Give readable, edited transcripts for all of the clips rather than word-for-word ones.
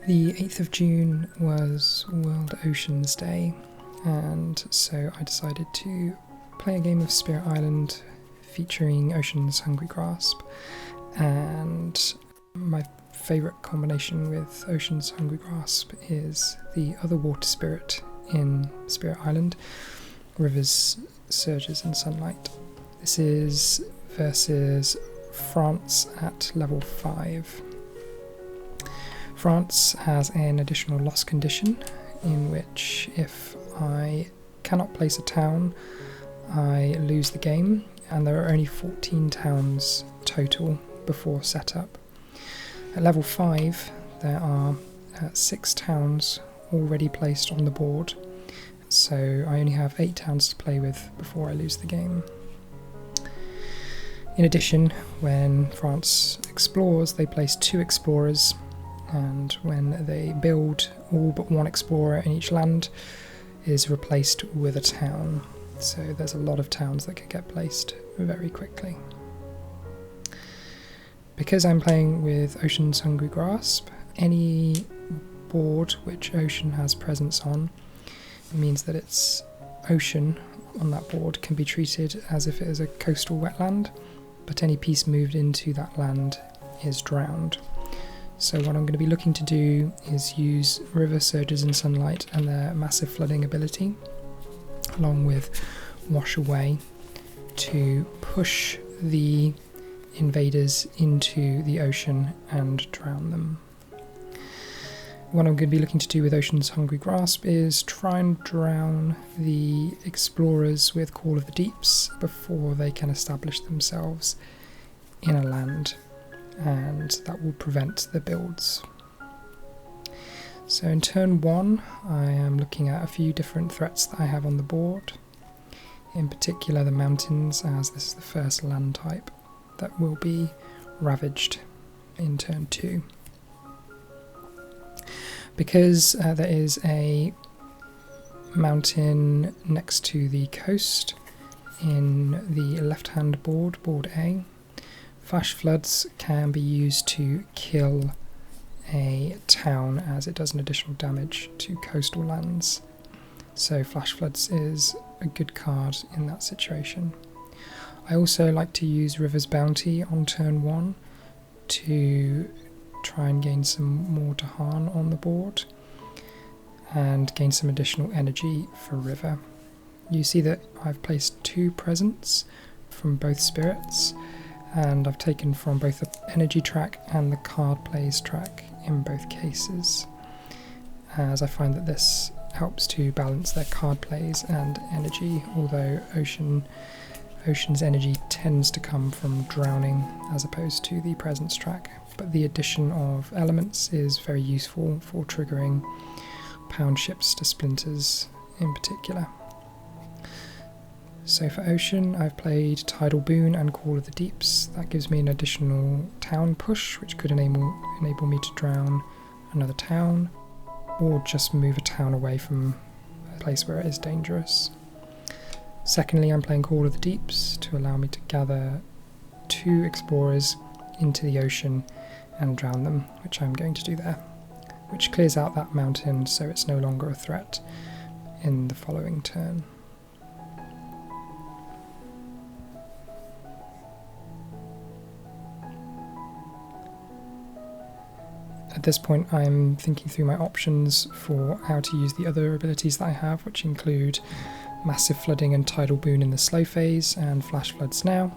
The 8th of June was World Oceans Day, and so I decided to play a game of Spirit Island featuring Ocean's Hungry Grasp. And my favourite combination with Ocean's Hungry Grasp is the other water spirit in Spirit Island, Rivers, Surges and Sunlight. This is versus France at level 5. France has an additional loss condition in which if I cannot place a town, I lose the game, and there are only 14 towns total before setup. At level 5 there are 6 towns already placed on the board, so I only have 8 towns to play with before I lose the game. In addition, when France explores, they place 2 explorers, and when they build, all but 1 explorer in each land is replaced with a town. So there's a lot of towns that could get placed very quickly. Because I'm playing with Ocean's Hungry Grasp, any board which Ocean has presence on means that its ocean on that board can be treated as if it is a coastal wetland, but any piece moved into that land is drowned. So what I'm going to be looking to do is use River, Surges and Sunlight and their massive flooding ability, along with Wash Away, to push the invaders into the ocean and drown them. What I'm going to be looking to do with Ocean's Hungry Grasp is try and drown the explorers with Call of the Deeps before they can establish themselves in a land, and that will prevent the builds. So in turn 1 I am looking at a few different threats that I have on the board, in particular the mountains, as this is the first land type that will be ravaged in turn 2. Because there is a mountain next to the coast in the left hand board, board A, Flash Floods can be used to kill a town, as it does an additional damage to coastal lands. So Flash Floods is a good card in that situation. I also like to use River's Bounty on turn 1 to try and gain some more Dahan on the board and gain some additional energy for River. You see that I've placed 2 presents from both spirits, and I've taken from both the energy track and the card plays track in both cases, as I find that this helps to balance their card plays and energy, although Ocean's energy tends to come from drowning as opposed to the presence track, but the addition of elements is very useful for triggering pound ships to splinters in particular. So for Ocean, I've played Tidal Boon and Call of the Deeps. That gives me an additional town push, which could enable me to drown another town, or just move a town away from a place where it is dangerous. Secondly, I'm playing Call of the Deeps to allow me to gather 2 explorers into the ocean and drown them, which I'm going to do there, which clears out that mountain so it's no longer a threat in the following turn. At this point I'm thinking through my options for how to use the other abilities that I have, which include Massive Flooding and Tidal Boon in the slow phase and Flash Floods now.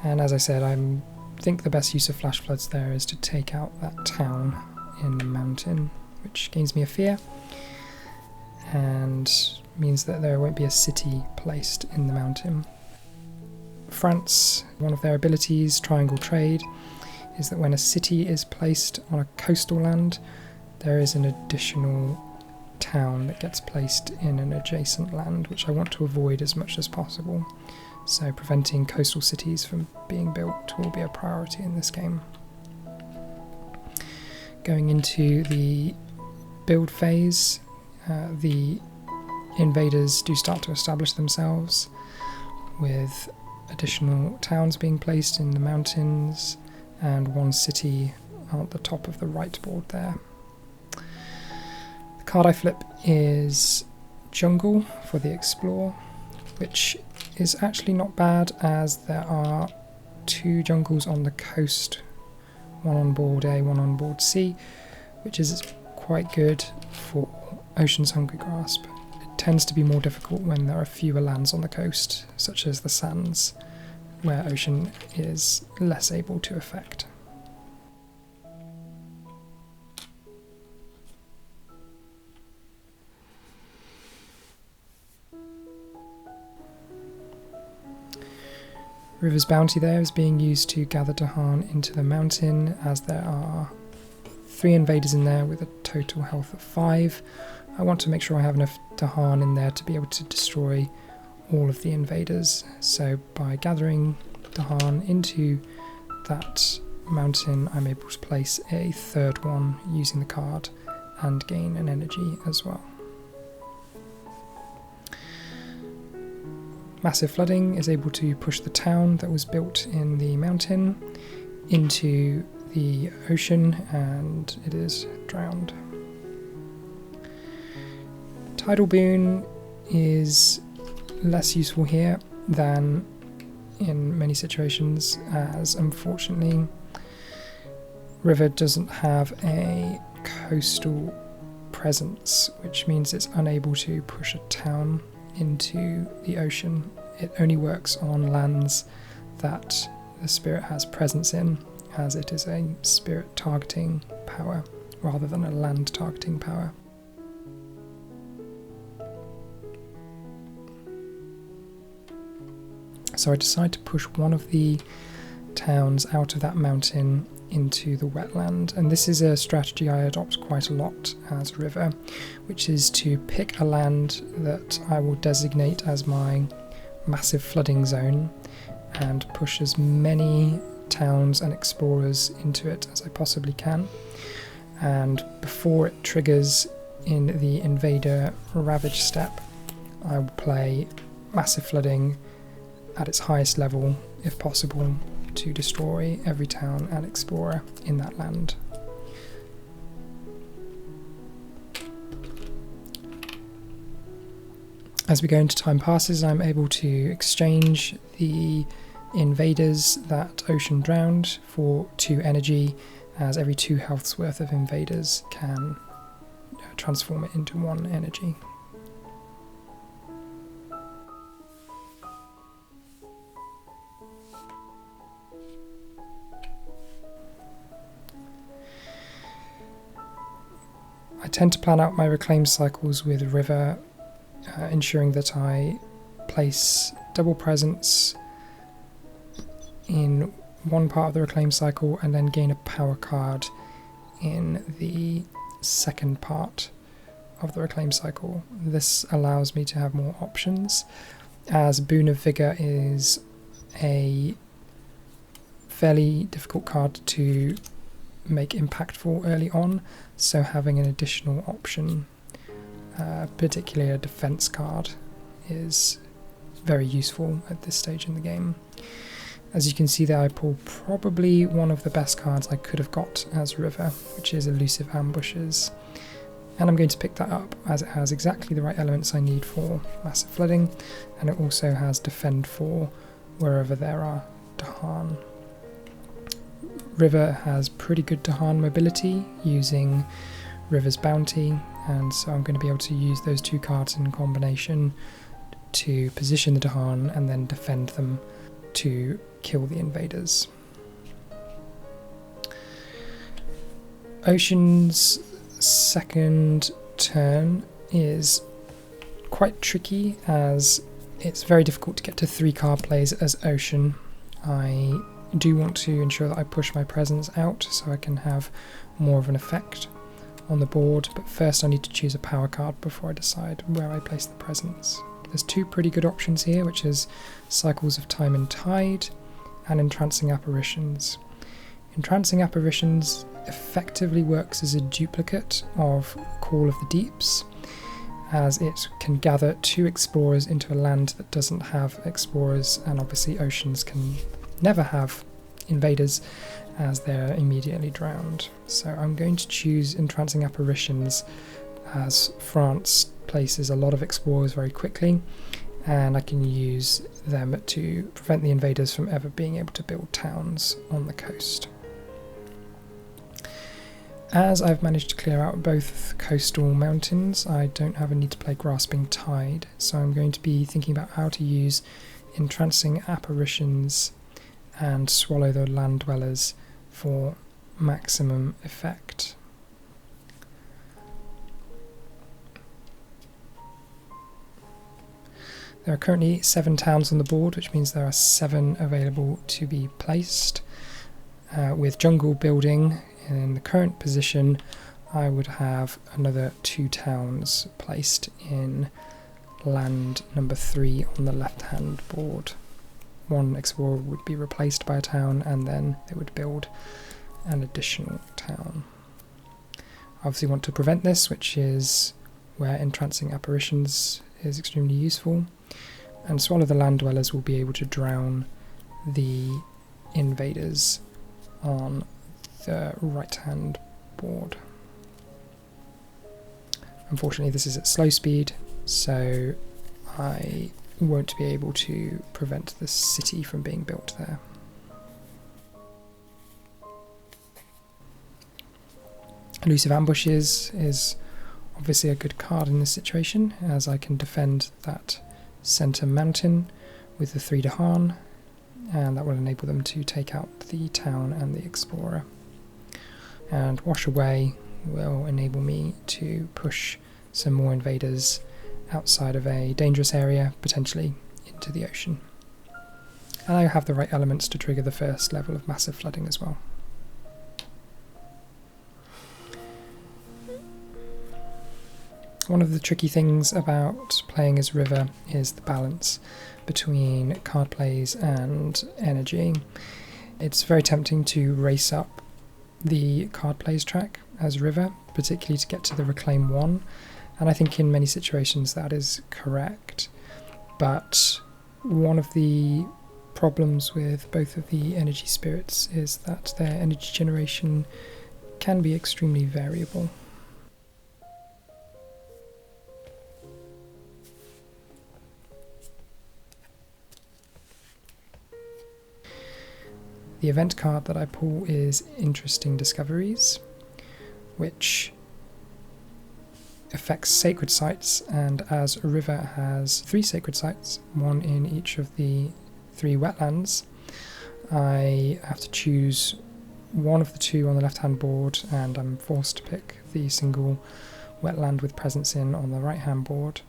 And as I said, I think the best use of Flash Floods there is to take out that town in the mountain, which gains me a fear and means that there won't be a city placed in the mountain. France, one of their abilities, Triangle Trade, is that when a city is placed on a coastal land, there is an additional town that gets placed in an adjacent land, which I want to avoid as much as possible. So preventing coastal cities from being built will be a priority in this game. Going into the build phase, the invaders do start to establish themselves, with additional towns being placed in the mountains and 1 city at the top of the right board there. Card I flip is Jungle for the Explorer, which is actually not bad as there are 2 jungles on the coast, one on board A, one on board C, which is quite good for Ocean's Hungry Grasp. It tends to be more difficult when there are fewer lands on the coast, such as the Sands, where Ocean is less able to affect. River's Bounty there is being used to gather Dahan into the mountain, as there are 3 invaders in there with a total health of 5. I want to make sure I have enough Dahan in there to be able to destroy all of the invaders. So by gathering Dahan into that mountain, I'm able to place a 3rd one using the card and gain an energy as well. Massive Flooding is able to push the town that was built in the mountain into the ocean, and it is drowned. Tidal Boon is less useful here than in many situations, as unfortunately River doesn't have a coastal presence, which means it's unable to push a town into the ocean. It only works on lands that the spirit has presence in, as it is a spirit targeting power rather than a land targeting power. So I decide to push one of the towns out of that mountain into the wetland, and this is a strategy I adopt quite a lot as River, which is to pick a land that I will designate as my massive flooding zone and push as many towns and explorers into it as I possibly can, and before it triggers in the invader ravage step, I will play massive flooding at its highest level if possible to destroy every town and explorer in that land. As we go into time passes, I'm able to exchange the invaders that Ocean drowned for 2 energy, as every 2 health's worth of invaders can transform it into 1 energy. I tend to plan out my reclaim cycles with River, ensuring that I place double presence in one part of the reclaim cycle and then gain a power card in the second part of the reclaim cycle. This allows me to have more options, as Boon of Vigour is a fairly difficult card to make impactful early on, so having an additional option, particularly a defense card, is very useful at this stage in the game. As you can see there, I pull probably one of the best cards I could have got as River, which is Elusive Ambushes, and I'm going to pick that up as it has exactly the right elements I need for massive flooding, and it also has Defend 4 wherever there are Dahan. River has pretty good Dahan mobility using River's Bounty, and so I'm going to be able to use those 2 cards in combination to position the Dahan and then defend them to kill the invaders. Ocean's second turn is quite tricky, as it's very difficult to get to 3 card plays as Ocean. I do want to ensure that I push my presence out so I can have more of an effect on the board, but first I need to choose a power card before I decide where I place the presence. There's 2 pretty good options here, which is Cycles of Time and Tide and Entrancing Apparitions. Entrancing Apparitions effectively works as a duplicate of Call of the Deeps, as it can gather 2 explorers into a land that doesn't have explorers, and obviously oceans can never have invaders as they're immediately drowned. So I'm going to choose Entrancing Apparitions as France places a lot of explorers very quickly, and I can use them to prevent the invaders from ever being able to build towns on the coast. As I've managed to clear out both coastal mountains, I don't have a need to play Grasping Tide, so I'm going to be thinking about how to use Entrancing Apparitions and Swallow the Land Dwellers for maximum effect. There are currently 7 towns on the board, which means there are 7 available to be placed. With jungle building in the current position, I would have another 2 towns placed in land number 3 on the left-hand board. 1 explorer would be replaced by a town, and then they would build an additional town. I obviously want to prevent this, which is where Entrancing Apparitions is extremely useful, and Swallow the Land Dwellers will be able to drown the invaders on the right-hand board. Unfortunately, this is at slow speed, so I won't be able to prevent the city from being built there. Elusive Ambushes is obviously a good card in this situation, as I can defend that centre mountain with the 3 Dahan, and that will enable them to take out the town and the explorer. And Wash Away will enable me to push some more invaders outside of a dangerous area, potentially into the ocean. And I have the right elements to trigger the first level of massive flooding as well. One of the tricky things about playing as River is the balance between card plays and energy. It's very tempting to race up the card plays track as River, particularly to get to the Reclaim 1, and I think in many situations that is correct. But one of the problems with both of the energy spirits is that their energy generation can be extremely variable. The event card that I pull is Interesting Discoveries, which affects sacred sites, and as a river has 3 sacred sites, 1 in each of the 3 wetlands, I have to choose one of the 2 on the left-hand board, and I'm forced to pick the single wetland with presence in on the right-hand board,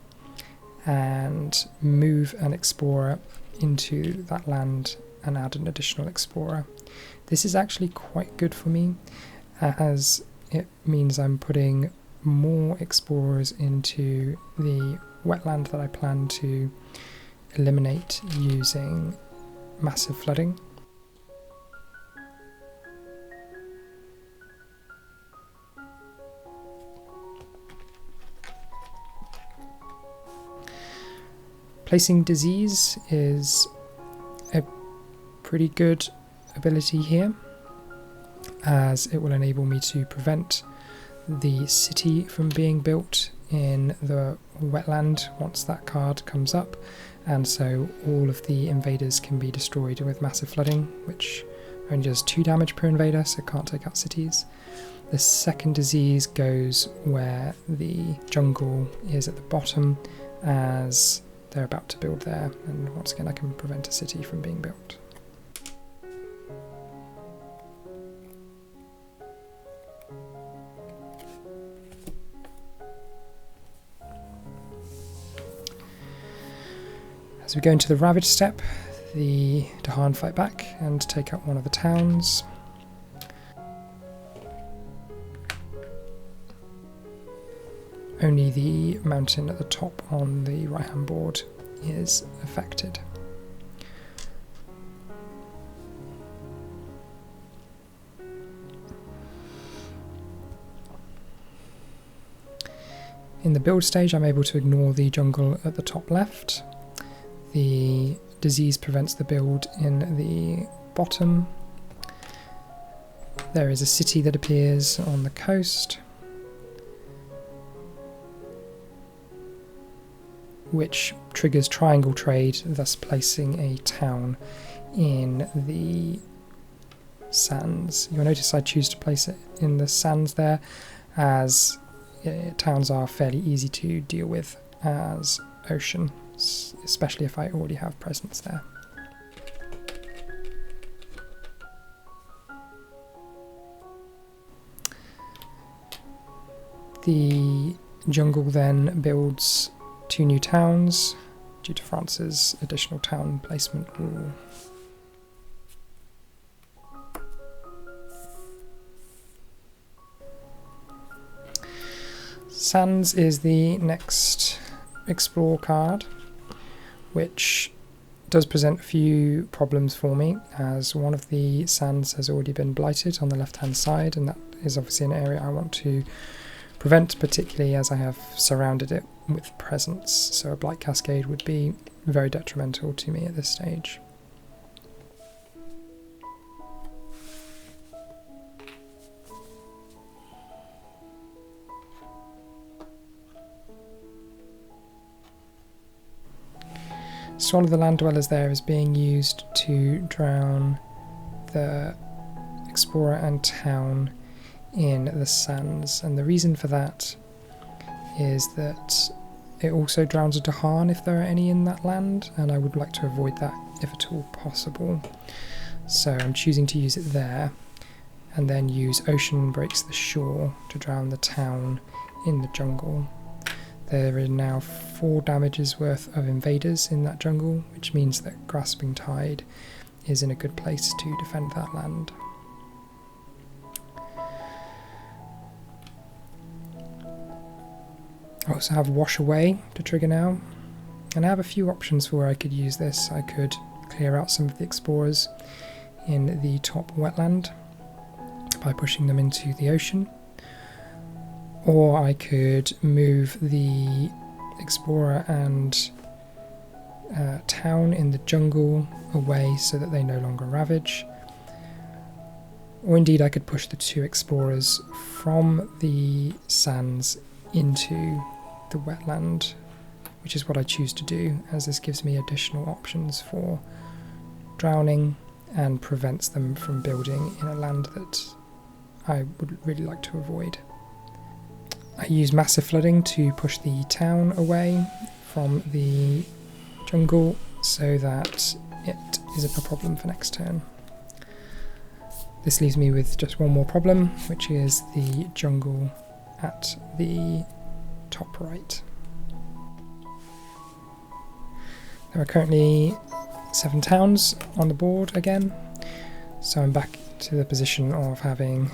and move an explorer into that land and add an additional explorer. This is actually quite good for me, as it means I'm putting more explorers into the wetland that I plan to eliminate using massive flooding. Placing Disease is a pretty good ability here, as it will enable me to prevent the city from being built in the wetland once that card comes up, and so all of the invaders can be destroyed with massive flooding, which only does 2 damage per invader, so can't take out cities. The second disease goes where the jungle is at the bottom, as they're about to build there, and once again I can prevent a city from being built. As we go into the Ravage step, the Dahan fight back and take out one of the towns. Only the mountain at the top on the right hand board is affected. In the build stage, I'm able to ignore the jungle at the top left. The disease prevents the build in the bottom. There is a city that appears on the coast. which triggers triangle trade, thus placing a town in the sands. You'll notice I choose to place it in the sands there, as towns are fairly easy to deal with as ocean, especially if I already have presence there. The jungle then builds 2 new towns due to France's additional town placement rule. Sands is the next explore card, which does present a few problems for me, as one of the sands has already been blighted on the left hand side, and that is obviously an area I want to prevent, particularly as I have surrounded it with presence, so a blight cascade would be very detrimental to me at this stage. So one of the land dwellers there is being used to drown the explorer and town in the sands, and the reason for that is that it also drowns a Dahan if there are any in that land, and I would like to avoid that if at all possible. So I'm choosing to use it there, and then use Ocean Breaks the Shore to drown the town in the jungle. There are now 4 damages worth of invaders in that jungle, which means that Grasping Tide is in a good place to defend that land. I also have Wash Away to trigger now, and I have a few options for where I could use this. I could clear out some of the explorers in the top wetland by pushing them into the ocean, or I could move the explorer and town in the jungle away so that they no longer ravage, or indeed I could push the 2 explorers from the sands into the wetland, which is what I choose to do, as this gives me additional options for drowning and prevents them from building in a land that I would really like to avoid. I use Massive Flooding to push the town away from the jungle so that it isn't a problem for next turn. This leaves me with just one more problem, which is the jungle at the top right. There are currently 7 towns on the board again, so I'm back to the position of having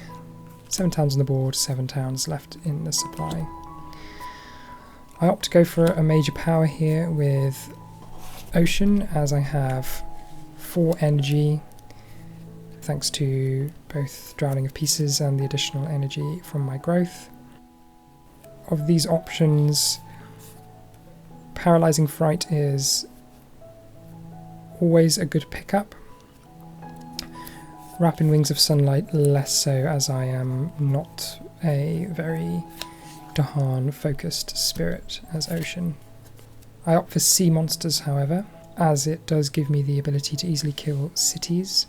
7 towns on the board, 7 towns left in the supply. I opt to go for a major power here with Ocean, as I have 4 energy thanks to both Drowning of Pieces and the additional energy from my growth. Of these options, Paralyzing Fright is always a good pickup. Rapid Wings of Sunlight less so, as I am not a very Dahan focused spirit as Ocean. I opt for Sea Monsters, however, as it does give me the ability to easily kill cities,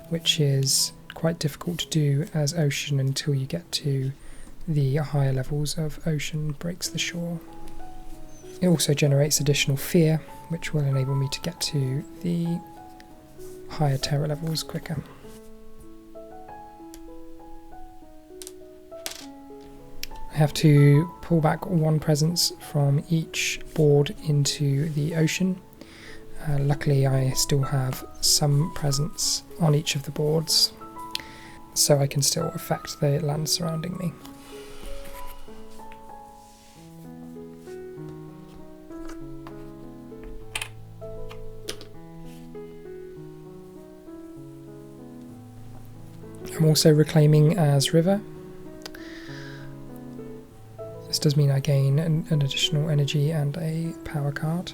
which is quite difficult to do as Ocean until you get to the higher levels of Ocean Breaks the Shore. It also generates additional fear, which will enable me to get to the higher terror levels quicker. I have to pull back 1 presence from each board into the ocean. Luckily I still have some presence on each of the boards, so I can still affect the land surrounding me. I'm also reclaiming as river. This does mean I gain an additional energy and a power card.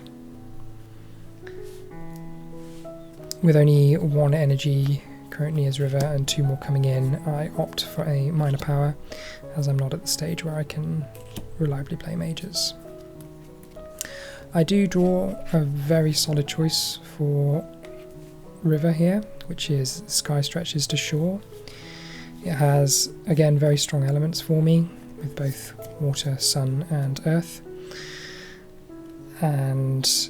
With only 1 energy currently as river and 2 more coming in, I opt for a minor power, as I'm not at the stage where I can reliably play mages. I do draw a very solid choice for river here, which is sky stretches to shore. It has, again, very strong elements for me, with both water, sun and earth. And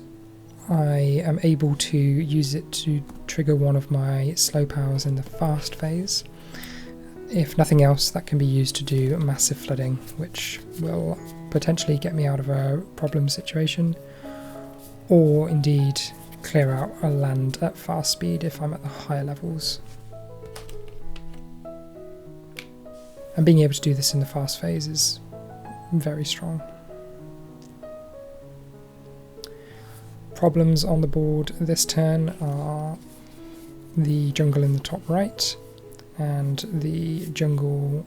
I am able to use it to trigger one of my slow powers in the fast phase. If nothing else, that can be used to do massive flooding, which will potentially get me out of a problem situation, or indeed clear out a land at fast speed if I'm at the higher levels. And being able to do this in the fast phase is very strong. Problems on the board this turn are the jungle in the top right and the jungle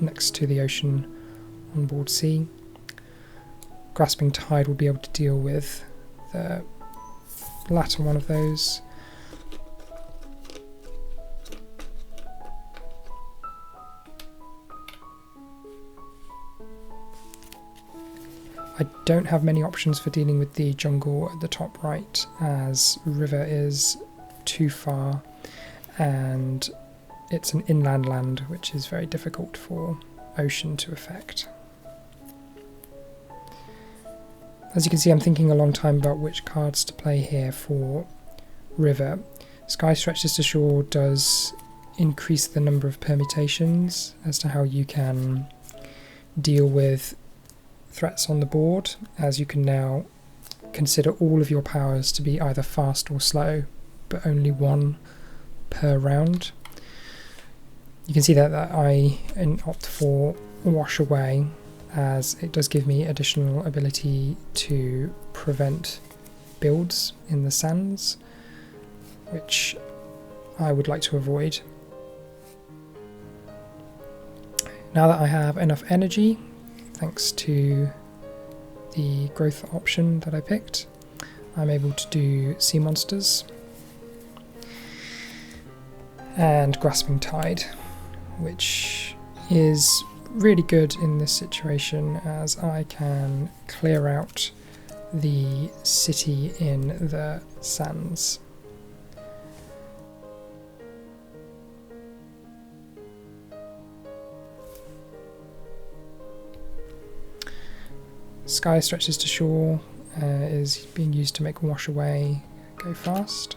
next to the ocean on board C. Grasping Tide will be able to deal with the latter one of those. I don't have many options for dealing with the jungle at the top right, as river is too far and it's an inland land, which is very difficult for ocean to affect. As you can see, I'm thinking a long time about which cards to play here for river. Sky Stretches to Shore does increase the number of permutations as to how you can deal with threats on the board, as you can now consider all of your powers to be either fast or slow, but only one per round. You can see that I opt for Wash Away, as it does give me additional ability to prevent builds in the sands, which I would like to avoid. Now that I have enough energy, thanks to the growth option that I picked, I'm able to do sea monsters and Grasping Tide, which is really good in this situation, as I can clear out the city in the sands. Sky Stretches to Shore is being used to make Wash Away go fast,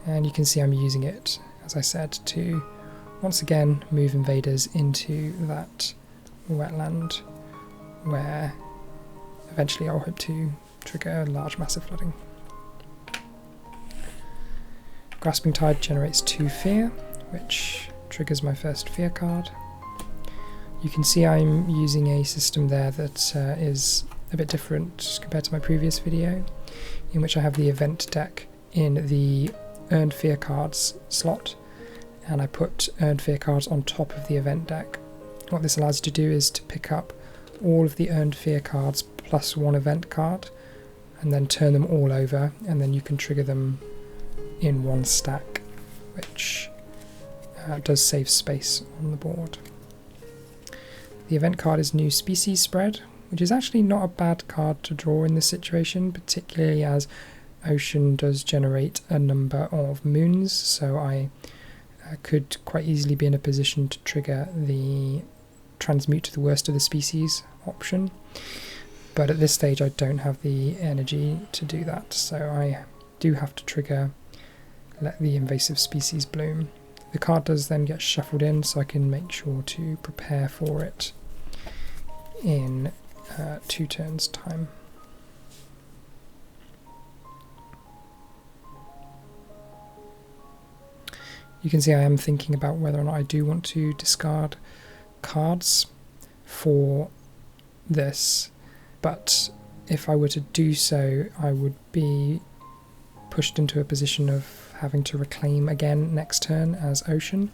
and you can see I'm using it, as I said, to once again move invaders into that wetland, where eventually I'll hope to trigger large massive flooding. Grasping Tide generates 2 fear, which triggers my first fear card. You can see I'm using a system there that is a bit different compared to my previous video, in which I have the event deck in the earned fear cards slot, and I put earned fear cards on top of the event deck. What this allows you to do is to pick up all of the earned fear cards plus 1 event card, and then turn them all over, and then you can trigger them in 1 stack, which does save space on the board. The event card is New Species Spread, which is actually not a bad card to draw in this situation, particularly as Ocean does generate a number of moons, so I could quite easily be in a position to trigger the Transmute to the Worst of the Species option. But at this stage I don't have the energy to do that, so I do have to trigger Let the Invasive Species Bloom. The card does then get shuffled in, so I can make sure to prepare for it in 2 turns' time. You can see I am thinking about whether or not I do want to discard cards for this, but if I were to do so, I would be pushed into a position of having to reclaim again next turn as Ocean,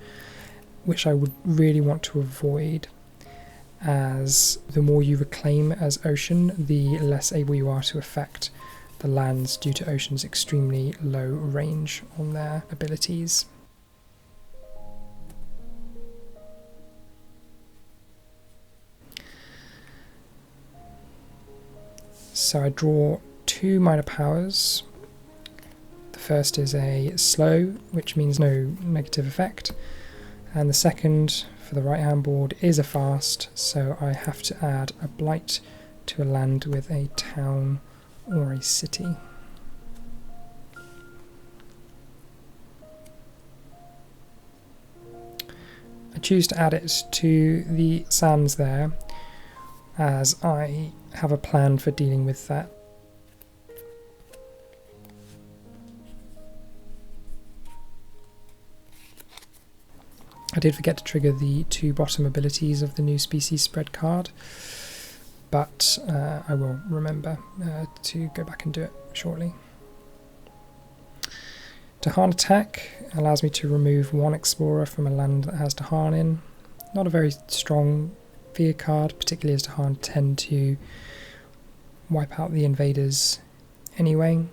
which I would really want to avoid, as the more you reclaim as Ocean, the less able you are to affect the lands due to Ocean's extremely low range on their abilities. So I draw 2 minor powers. The first is a slow, which means no negative effect, and the second for the right hand board is a fast, so I have to add a blight to a land with a town or a city. I choose to add it to the sands there, as I have a plan for dealing with that. I did forget to trigger the 2 bottom abilities of the new species spread card, but I will remember to go back and do it shortly. Dahan attack allows me to remove 1 explorer from a land that has Dahan in. Not a very strong fear card, particularly as Dahan tend to wipe out the invaders anyway,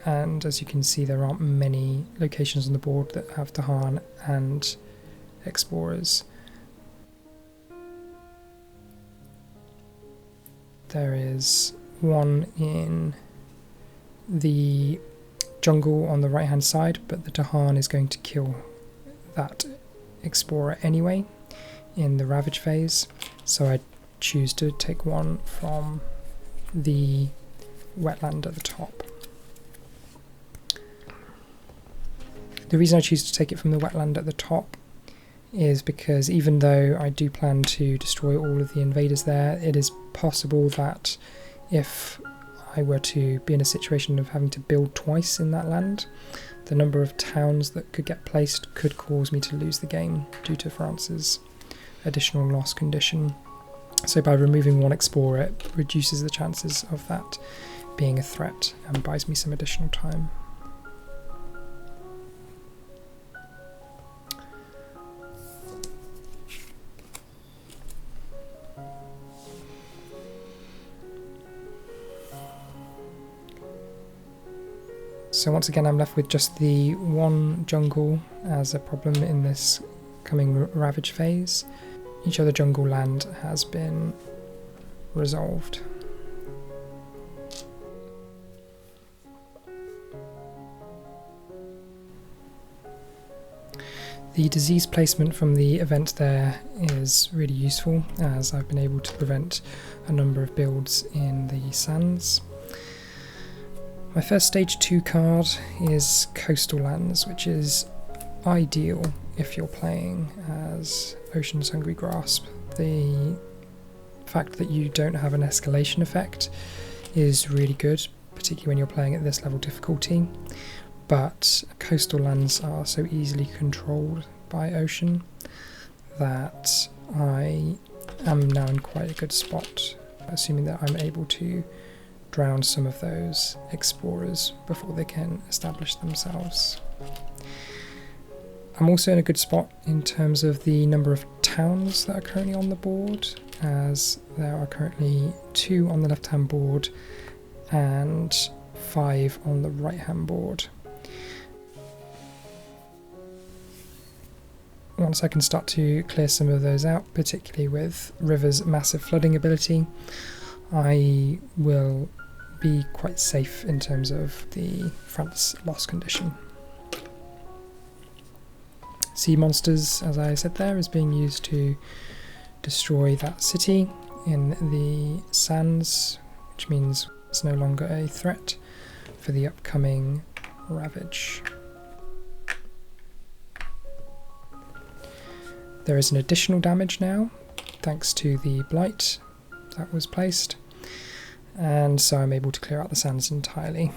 and as you can see there aren't many locations on the board that have Dahan and explorers. There is one in the jungle on the right hand side, but the Dahan is going to kill that explorer anyway in the ravage phase, so I choose to take one from the wetland at the top. The reason I choose to take it from the wetland at the top is because even though I do plan to destroy all of the invaders there, it is possible that if I were to be in a situation of having to build twice in that land, the number of towns that could get placed could cause me to lose the game due to France's additional loss condition. So by removing 1 explorer, it reduces the chances of that being a threat and buys me some additional time. So once again I'm left with just the 1 jungle as a problem in this coming ravage phase. Each other jungle land has been resolved. The disease placement from the event there is really useful, as I've been able to prevent a number of builds in the sands. My first stage 2 card is Coastal Lands, which is ideal if you're playing as Ocean's Hungry Grasp. The fact that you don't have an escalation effect is really good, particularly when you're playing at this level difficulty, but coastal lands are so easily controlled by Ocean that I am now in quite a good spot, assuming that I'm able to drown some of those explorers before they can establish themselves. I'm also in a good spot in terms of the number of towns that are currently on the board, as there are currently 2 on the left hand board and 5 on the right hand board. Once I can start to clear some of those out, particularly with River's massive flooding ability, I will be quite safe in terms of the France loss condition. Sea monsters, as I said there, is being used to destroy that city in the sands, which means it's no longer a threat for the upcoming ravage. There is an additional damage now, thanks to the blight that was placed, and so I'm able to clear out the sands entirely.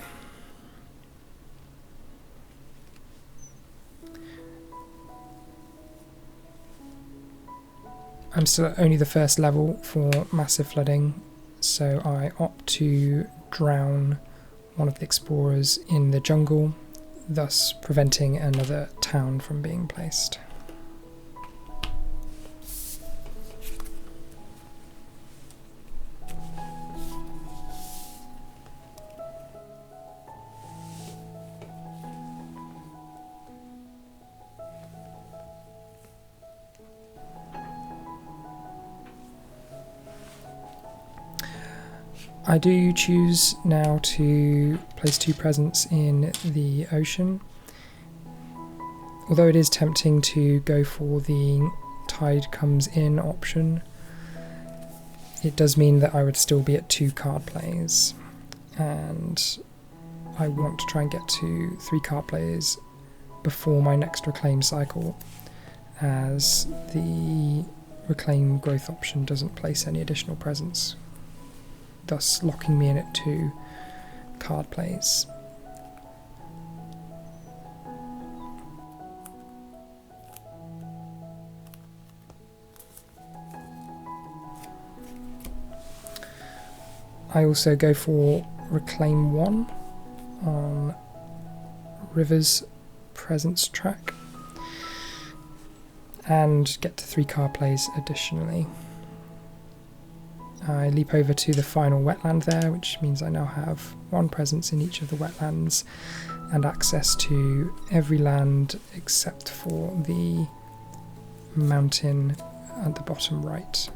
I'm still at only the first level for massive flooding, so I opt to drown one of the explorers in the jungle, thus preventing another town from being placed. I do choose now to place 2 presents in the ocean. Although it is tempting to go for the tide comes in option, it does mean that I would still be at 2 card plays, and I want to try and get to 3 card plays before my next reclaim cycle, as the reclaim growth option doesn't place any additional presents, thus locking me in at 2 card plays. I also go for reclaim 1 on River's presence track and get to 3 card plays additionally. I leap over to the final wetland there, which means I now have 1 presence in each of the wetlands and access to every land except for the mountain at the bottom right,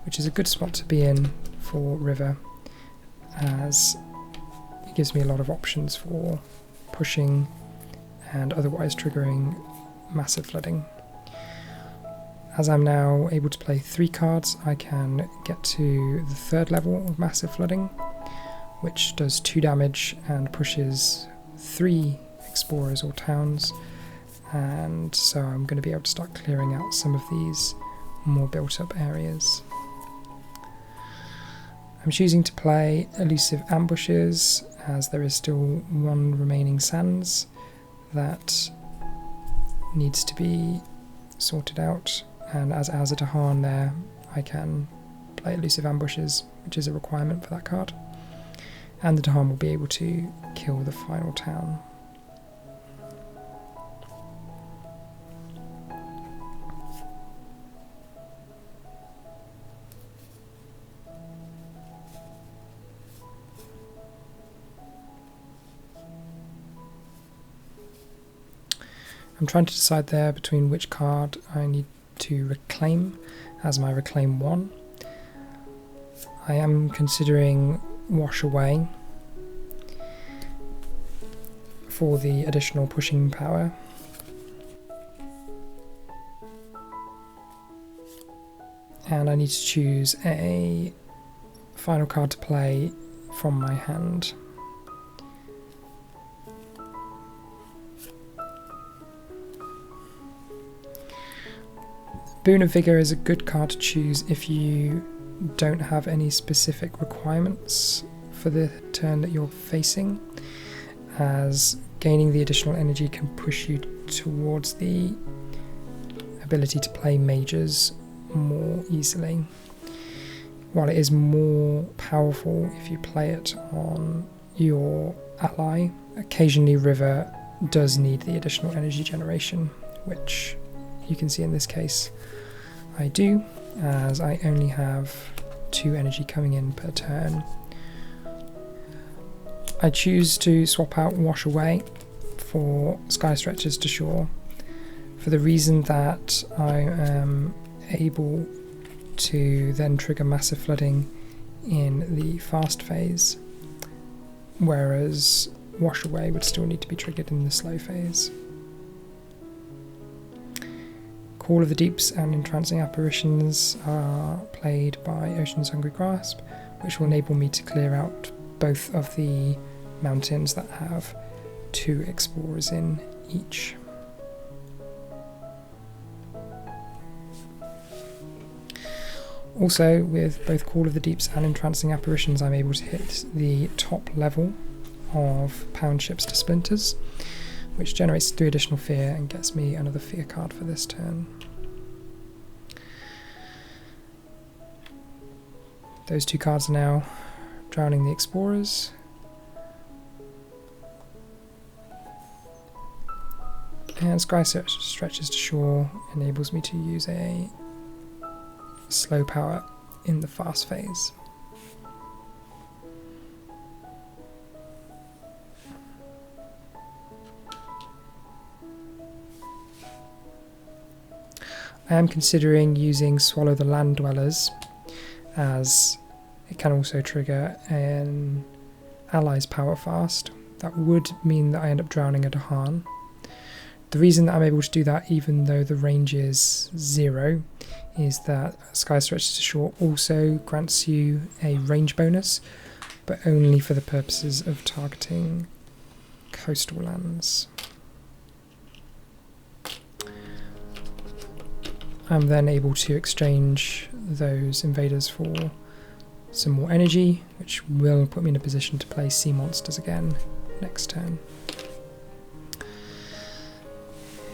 which is a good spot to be in for River, as it gives me a lot of options for pushing and otherwise triggering massive flooding. As I'm now able to play 3 cards, I can get to the 3rd level of massive flooding, which does 2 damage and pushes 3 explorers or towns, and so I'm going to be able to start clearing out some of these more built up areas. I'm choosing to play elusive ambushes, as there is still 1 remaining sands that needs to be sorted out, and as Azadahan there, I can play elusive ambushes, which is a requirement for that card, and the Dahan will be able to kill the final town. I'm trying to decide there between which card I need to reclaim as my reclaim 1. I am considering Wash Away for the additional pushing power. And I need to choose a final card to play from my hand. Boon of Vigour is a good card to choose if you don't have any specific requirements for the turn that you're facing, as gaining the additional energy can push you towards the ability to play mages more easily, while it is more powerful if you play it on your ally. Occasionally River does need the additional energy generation, which you can see in this case I do, as I only have 2 energy coming in per turn. I choose to swap out Wash Away for Sky Stretches to Shore, for the reason that I am able to then trigger massive flooding in the fast phase, whereas Wash Away would still need to be triggered in the slow phase. Call of the Deeps and Entrancing Apparitions are played by Ocean's Hungry Grasp, which will enable me to clear out both of the mountains that have 2 explorers in each. Also, with both Call of the Deeps and Entrancing Apparitions, I'm able to hit the top level of Pound Ships to Splinters, which generates 3 additional fear and gets me another fear card for this turn. Those 2 cards are now Drowning the Explorers. And Sky Stretches to Shore enables me to use a slow power in the fast phase. I am considering using Swallow the Land Dwellers, as It can also trigger an ally's power fast. That would mean that I end up drowning a Dahan. The reason that I'm able to do that, even though the range is 0, is that Sky Stretches to Shore also grants you a range bonus, but only for the purposes of targeting coastal lands. I'm then able to exchange those invaders for some more energy, which will put me in a position to play sea monsters again next turn.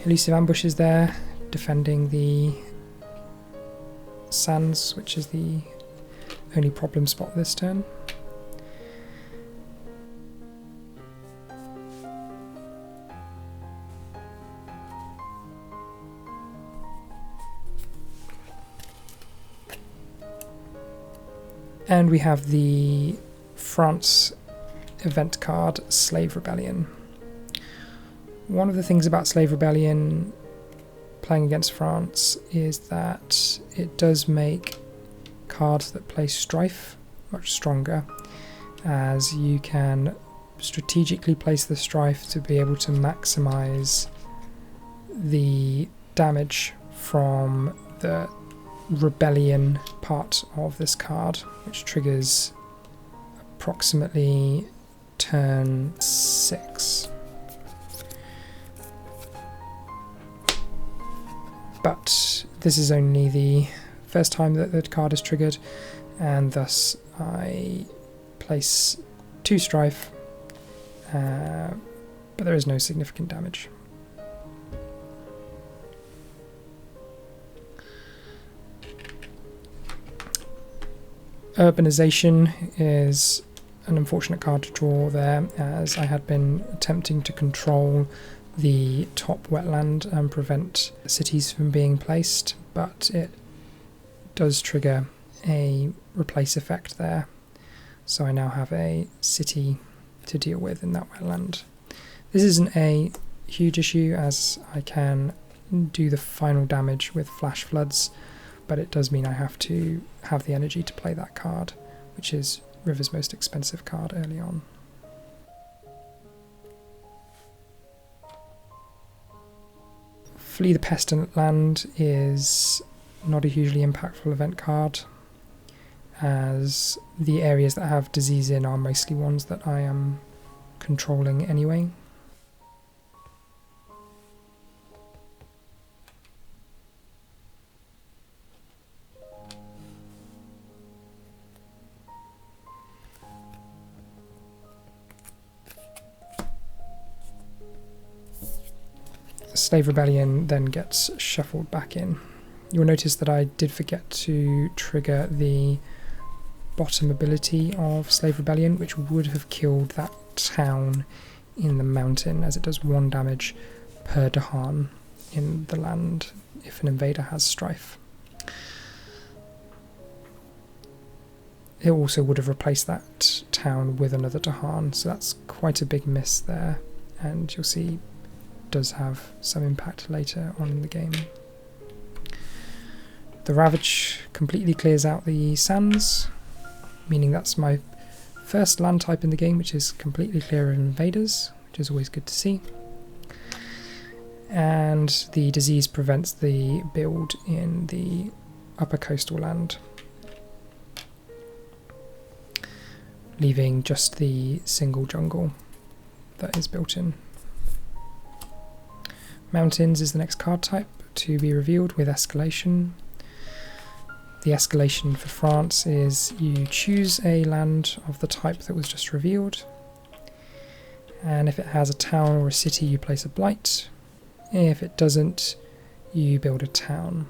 Elusive Ambush is there, defending the sands, which is the only problem spot this turn. And we have the France event card, Slave Rebellion. One of the things about Slave Rebellion playing against France is that it does make cards that play Strife much stronger, as you can strategically place the Strife to be able to maximize the damage from the Rebellion part of this card, which triggers approximately turn 6. But this is only the first time that the card is triggered, and thus I place 2 Strife, but there is no significant damage. Urbanization is an unfortunate card to draw there, as I had been attempting to control the top wetland and prevent cities from being placed, but it does trigger a replace effect there, so I now have a city to deal with in that wetland. This isn't a huge issue, as I can do the final damage with flash floods, but it does mean I have to have the energy to play that card, which is River's most expensive card early on. Flee the Pestilent Land is not a hugely impactful event card, as the areas that have disease in are mostly ones that I am controlling anyway. Slave Rebellion then gets shuffled back in. You'll notice that I did forget to trigger the bottom ability of Slave Rebellion, which would have killed that town in the mountain, as it does 1 damage per Dahan in the land if an invader has Strife. It also would have replaced that town with another Dahan, so that's quite a big miss there, and you'll see does have some impact later on in the game. The Ravage completely clears out the sands, meaning that's my first land type in the game which is completely clear of invaders, which is always good to see. And the disease prevents the build in the upper coastal land, leaving just the single jungle that is built in. Mountains is the next card type to be revealed with escalation. The escalation for France is you choose a land of the type that was just revealed, and if it has a town or a city you place a blight. If it doesn't, you build a town.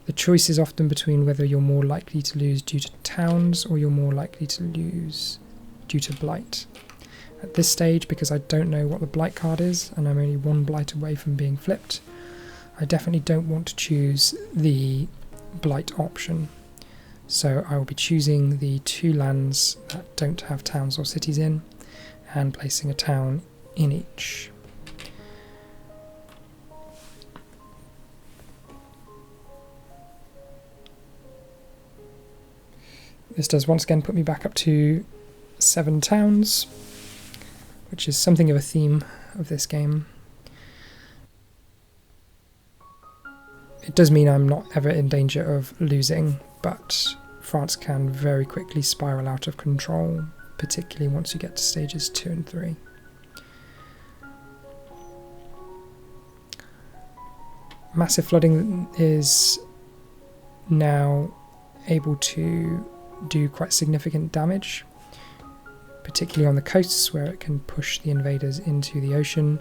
The choice is often between whether you're more likely to lose due to towns or you're more likely to lose due to blight. At this stage, because I don't know what the blight card is, and I'm only 1 blight away from being flipped, I definitely don't want to choose the blight option. So I will be choosing the 2 lands that don't have towns or cities in, and placing a town in each. This does once again put me back up to 7 towns, which is something of a theme of this game. It does mean I'm not ever in danger of losing, but France can very quickly spiral out of control, particularly once you get to stages 2 and 3. Massive flooding is now able to do quite significant damage, particularly on the coasts where it can push the invaders into the ocean.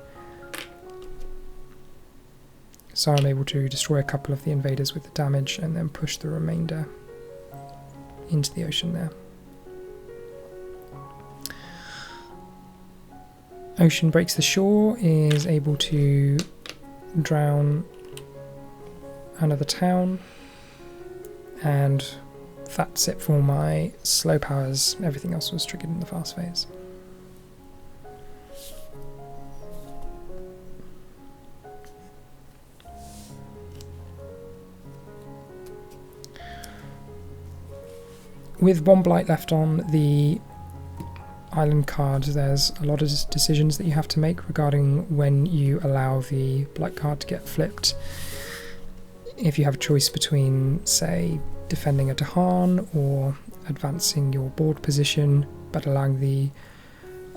So I'm able to destroy a couple of the invaders with the damage and then push the remainder into the ocean there. Ocean Breaks the Shore is able to drown another town, and that's it for my slow powers. Everything else was triggered in the fast phase. With one blight left on the island card, there's a lot of decisions that you have to make regarding when you allow the blight card to get flipped. If you have a choice between, say, defending a Dahan or advancing your board position but allowing the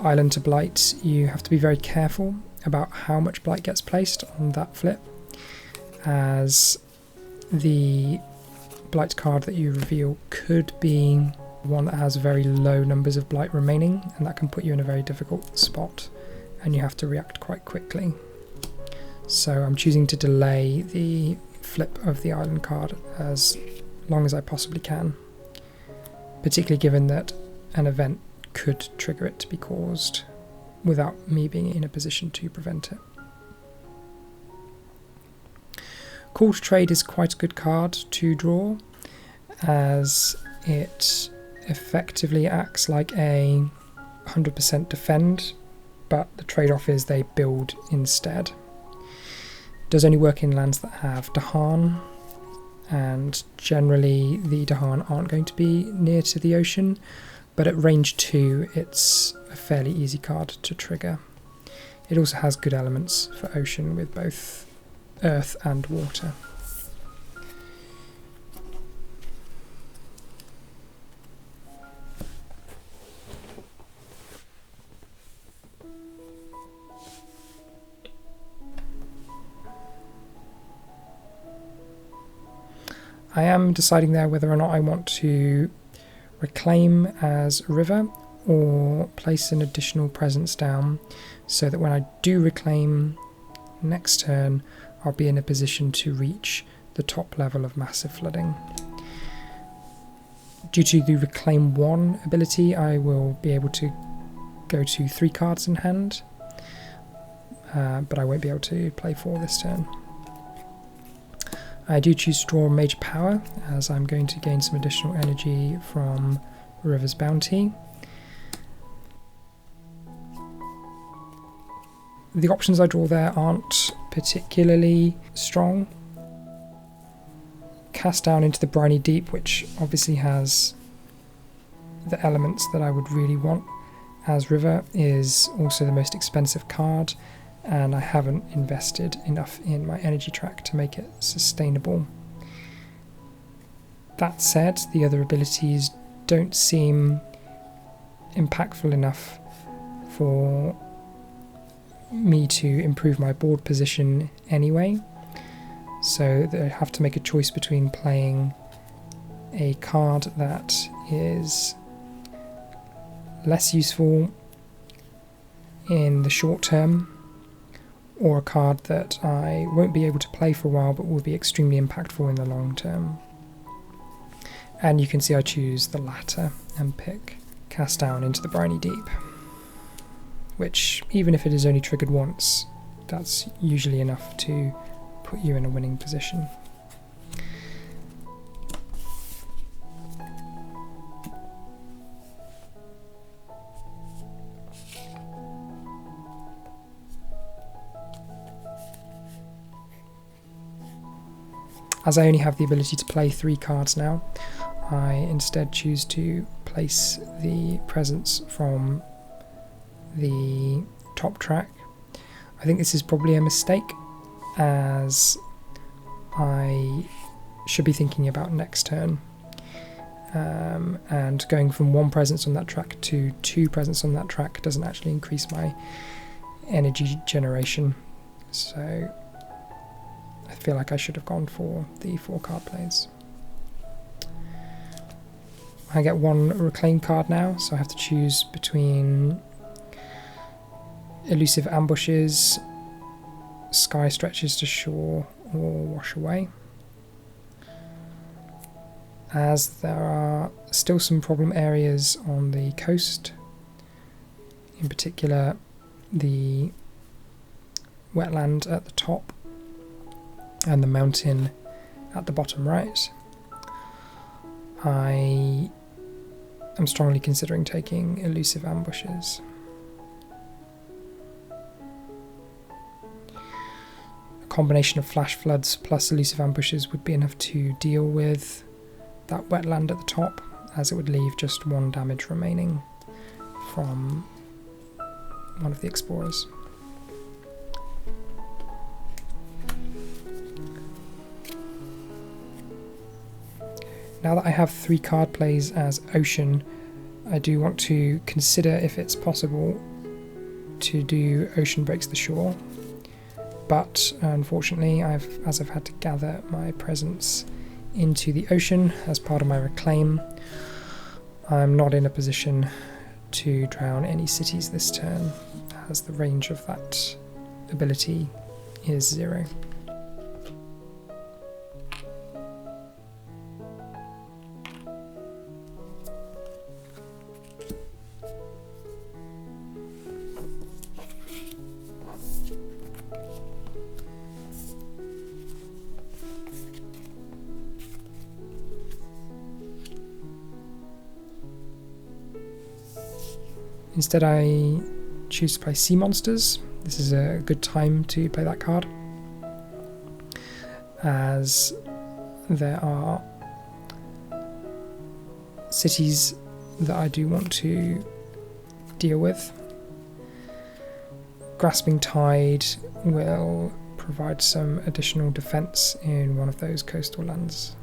island to blight, you have to be very careful about how much blight gets placed on that flip, as the blight card that you reveal could be one that has very low numbers of blight remaining, and that can put you in a very difficult spot and you have to react quite quickly. So I'm choosing to delay the flip of the island card as long as I possibly can, particularly given that an event could trigger it to be caused without me being in a position to prevent it. Call to Trade is quite a good card to draw, as it effectively acts like a 100% defend, but the trade-off is they build instead. It does only work in lands that have Dahan, and generally the Dahan aren't going to be near to the ocean, but at range 2 it's a fairly easy card to trigger. It also has good elements for ocean with both earth and water. I am deciding there whether or not I want to reclaim as river or place an additional presence down, so that when I do reclaim next turn I'll be in a position to reach the top level of massive flooding. Due to the Reclaim 1 ability, I will be able to go to 3 cards in hand, but I won't be able to play 4 this turn. I do choose to draw Major Power, as I'm going to gain some additional energy from River's Bounty. The options I draw there aren't particularly strong. Cast Down into the Briny Deep, which obviously has the elements that I would really want as River, is also the most expensive card, and I haven't invested enough in my energy track to make it sustainable. That said, the other abilities don't seem impactful enough for me to improve my board position anyway, so I have to make a choice between playing a card that is less useful in the short term, or a card that I won't be able to play for a while but will be extremely impactful in the long term. And you can see I choose the latter and pick Cast Down into the Briny Deep, which, even if it is only triggered once, that's usually enough to put you in a winning position. As I only have the ability to play 3 cards now, I instead choose to place the presence from the top track. I think this is probably a mistake, as I should be thinking about next turn, and going from one presence on that track to 2 presents on that track doesn't actually increase my energy generation, so I feel like I should have gone for the 4 card plays. I get 1 reclaim card now, so I have to choose between elusive ambushes, sky stretches to shore, or wash away. As there are still some problem areas on the coast, in particular the wetland at the top and the mountain at the bottom right, I am strongly considering taking elusive ambushes. A combination of flash floods plus elusive ambushes would be enough to deal with that wetland at the top, as it would leave just 1 damage remaining from one of the explorers. Now that I have 3 card plays as Ocean, I do want to consider if it's possible to do Ocean Breaks the Shore, but unfortunately as I've had to gather my presence into the ocean as part of my reclaim, I'm not in a position to drown any cities this turn, as the range of that ability is 0. Instead I choose to play Sea Monsters. This is a good time to play that card, as there are cities that I do want to deal with. Grasping Tide will provide some additional defense in one of those coastal lands.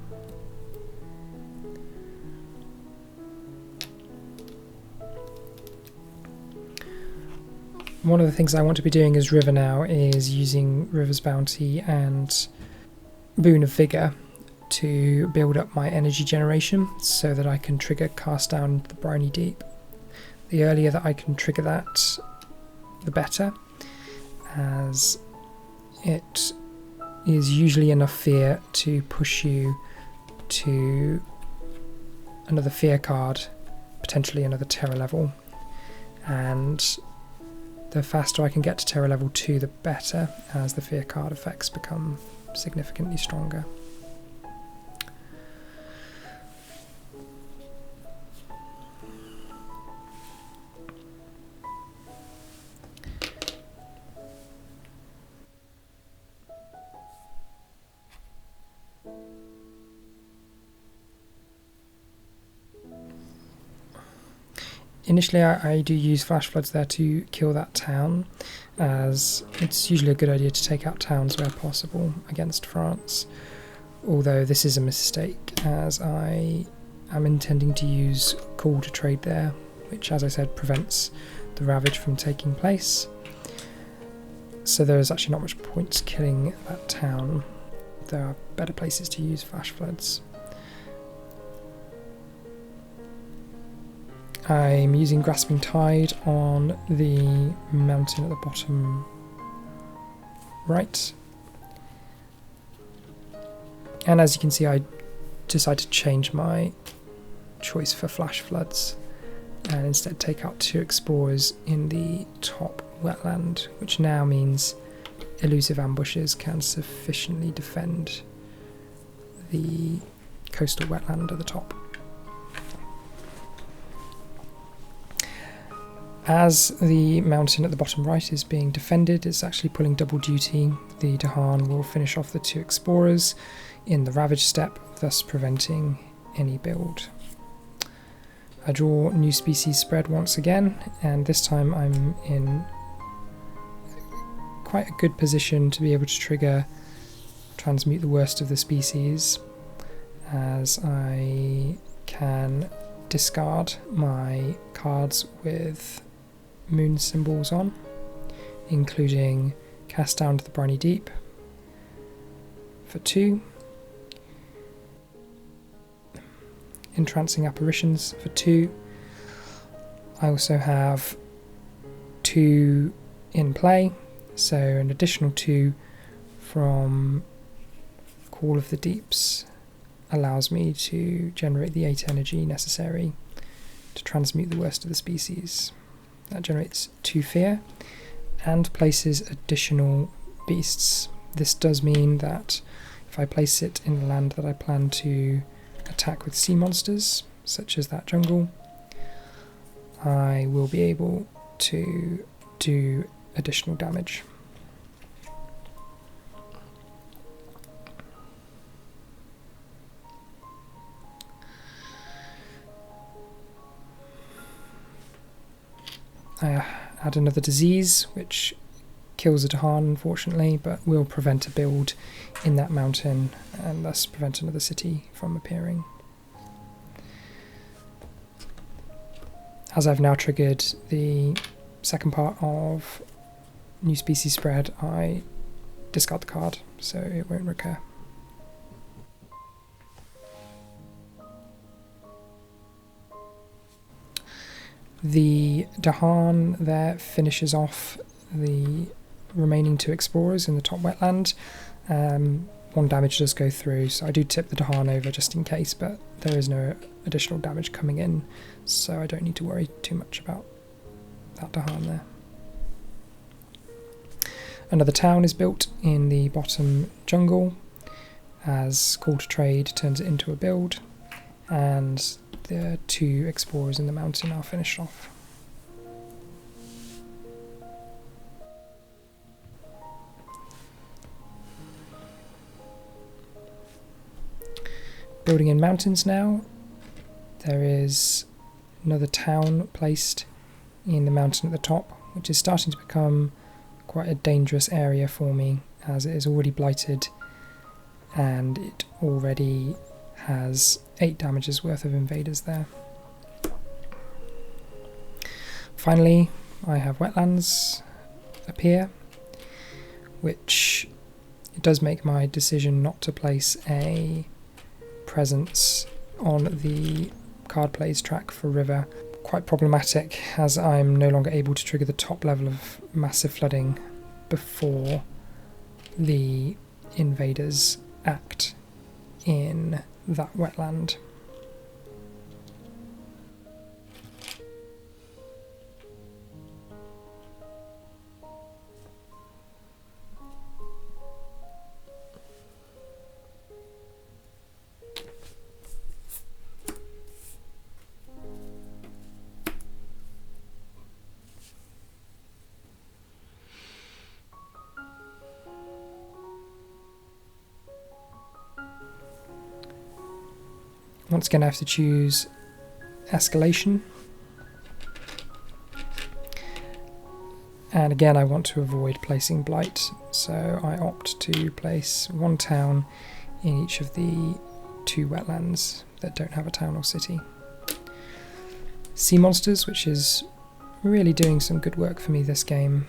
One of the things I want to be doing as River now is using River's Bounty and Boon of Vigour to build up my energy generation so that I can trigger Cast Down into the Briny Deep. The earlier that I can trigger that, the better, as it is usually enough fear to push you to another fear card, potentially another terror level, and the faster I can get to terror level 2 the better, as the fear card effects become significantly stronger. Initially I do use flash floods there to kill that town, as it's usually a good idea to take out towns where possible against France, although this is a mistake as I am intending to use Call to Trade there, which, as I said, prevents the ravage from taking place, so there is actually not much point killing that town. There are better places to use flash floods. I'm using Grasping Tide on the mountain at the bottom right. And as you can see, I decided to change my choice for flash floods and instead take out 2 explorers in the top wetland, which now means elusive ambushes can sufficiently defend the coastal wetland at the top. As the mountain at the bottom right is being defended, it's actually pulling double duty. The Dahan will finish off the 2 explorers in the Ravage step, thus preventing any build. I draw new species spread once again, and this time I'm in quite a good position to be able to trigger transmute the worst of the species, as I can discard my cards with moon symbols on, including Cast Down to the Briny Deep for 2, Entrancing Apparitions for 2. I also have 2 in play, so an additional 2 from Call of the Deeps allows me to generate the 8 energy necessary to transmute the worst of the species. That generates 2 fear and places additional beasts. This does mean that if I place it in the land that I plan to attack with sea monsters, such as that jungle, I will be able to do additional damage. I add another disease, which kills a Dahan, unfortunately, but will prevent a build in that mountain and thus prevent another city from appearing. As I've now triggered the second part of new species spread, I discard the card, so it won't recur. The Dahan there finishes off the remaining 2 explorers in the top wetland. 1 damage does go through, so I do tip the Dahan over just in case, but there is no additional damage coming in, so I don't need to worry too much about that Dahan there. Another town is built in the bottom jungle, as Call to Trade turns it into a build, and the 2 explorers in the mountain are finished off. Building in mountains now, there is another town placed in the mountain at the top, which is starting to become quite a dangerous area for me, as it is already blighted and it already has 8 damages worth of invaders there. Finally, I have wetlands appear, which it does make my decision not to place a presence on the card plays track for river quite problematic, as I'm no longer able to trigger the top level of massive flooding before the invaders act in that wetland. Once again I have to choose escalation, and again I want to avoid placing blight, so I opt to place 1 town in each of the 2 wetlands that don't have a town or city. Sea monsters, which is really doing some good work for me this game,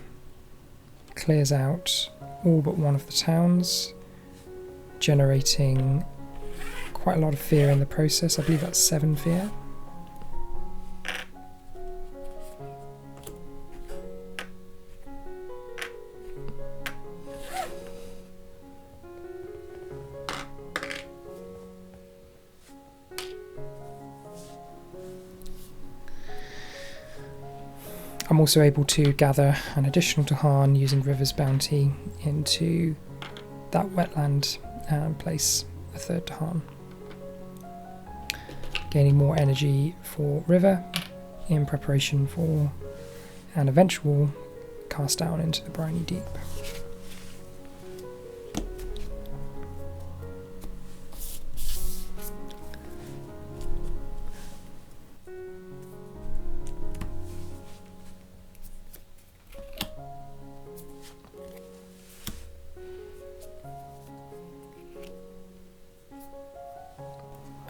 clears out all but 1 of the towns, generating quite a lot of fear in the process. I believe that's 7 fear. I'm also able to gather an additional Dahan using River's Bounty into that wetland and place a 3rd Dahan, gaining more energy for River in preparation for an eventual cast down into the Briny Deep.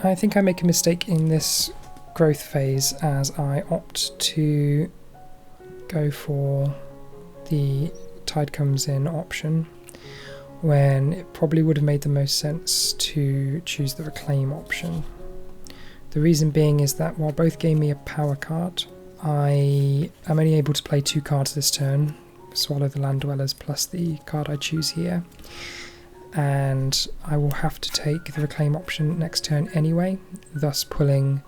I think I make a mistake in this growth phase as I opt to go for the tide comes in option when it probably would have made the most sense to choose the reclaim option. The reason being is that while both gave me a power card, I am only able to play 2 cards this turn, Swallow the Land Dwellers plus the card I choose here, and I will have to take the reclaim option next turn anyway, thus pulling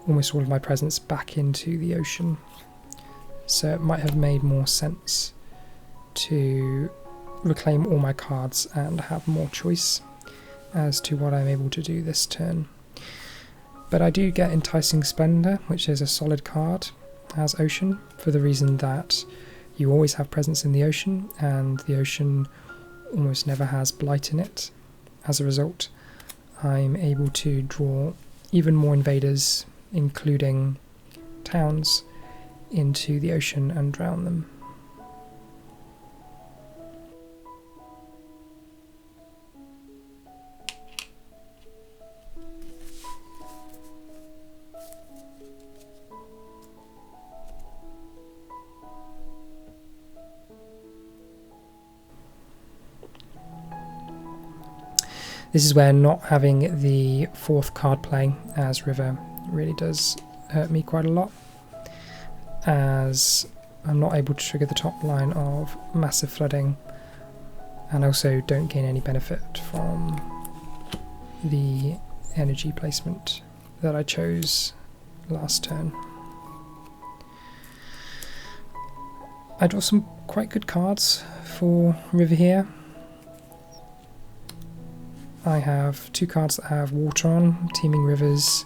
almost all of my presence back into the ocean. So it might have made more sense to reclaim all my cards and have more choice as to what I'm able to do this turn. But I do get Enticing Splendor, which is a solid card as ocean, for the reason that you always have presence in the ocean, and the ocean almost never has blight in it. As a result, I'm able to draw even more invaders, including towns, into the ocean and drown them. This is where not having the 4th card play as river really does hurt me quite a lot, as I'm not able to trigger the top line of massive flooding, and also don't gain any benefit from the energy placement that I chose last turn. I draw some quite good cards for river here. I have 2 cards that have water on, Teeming Rivers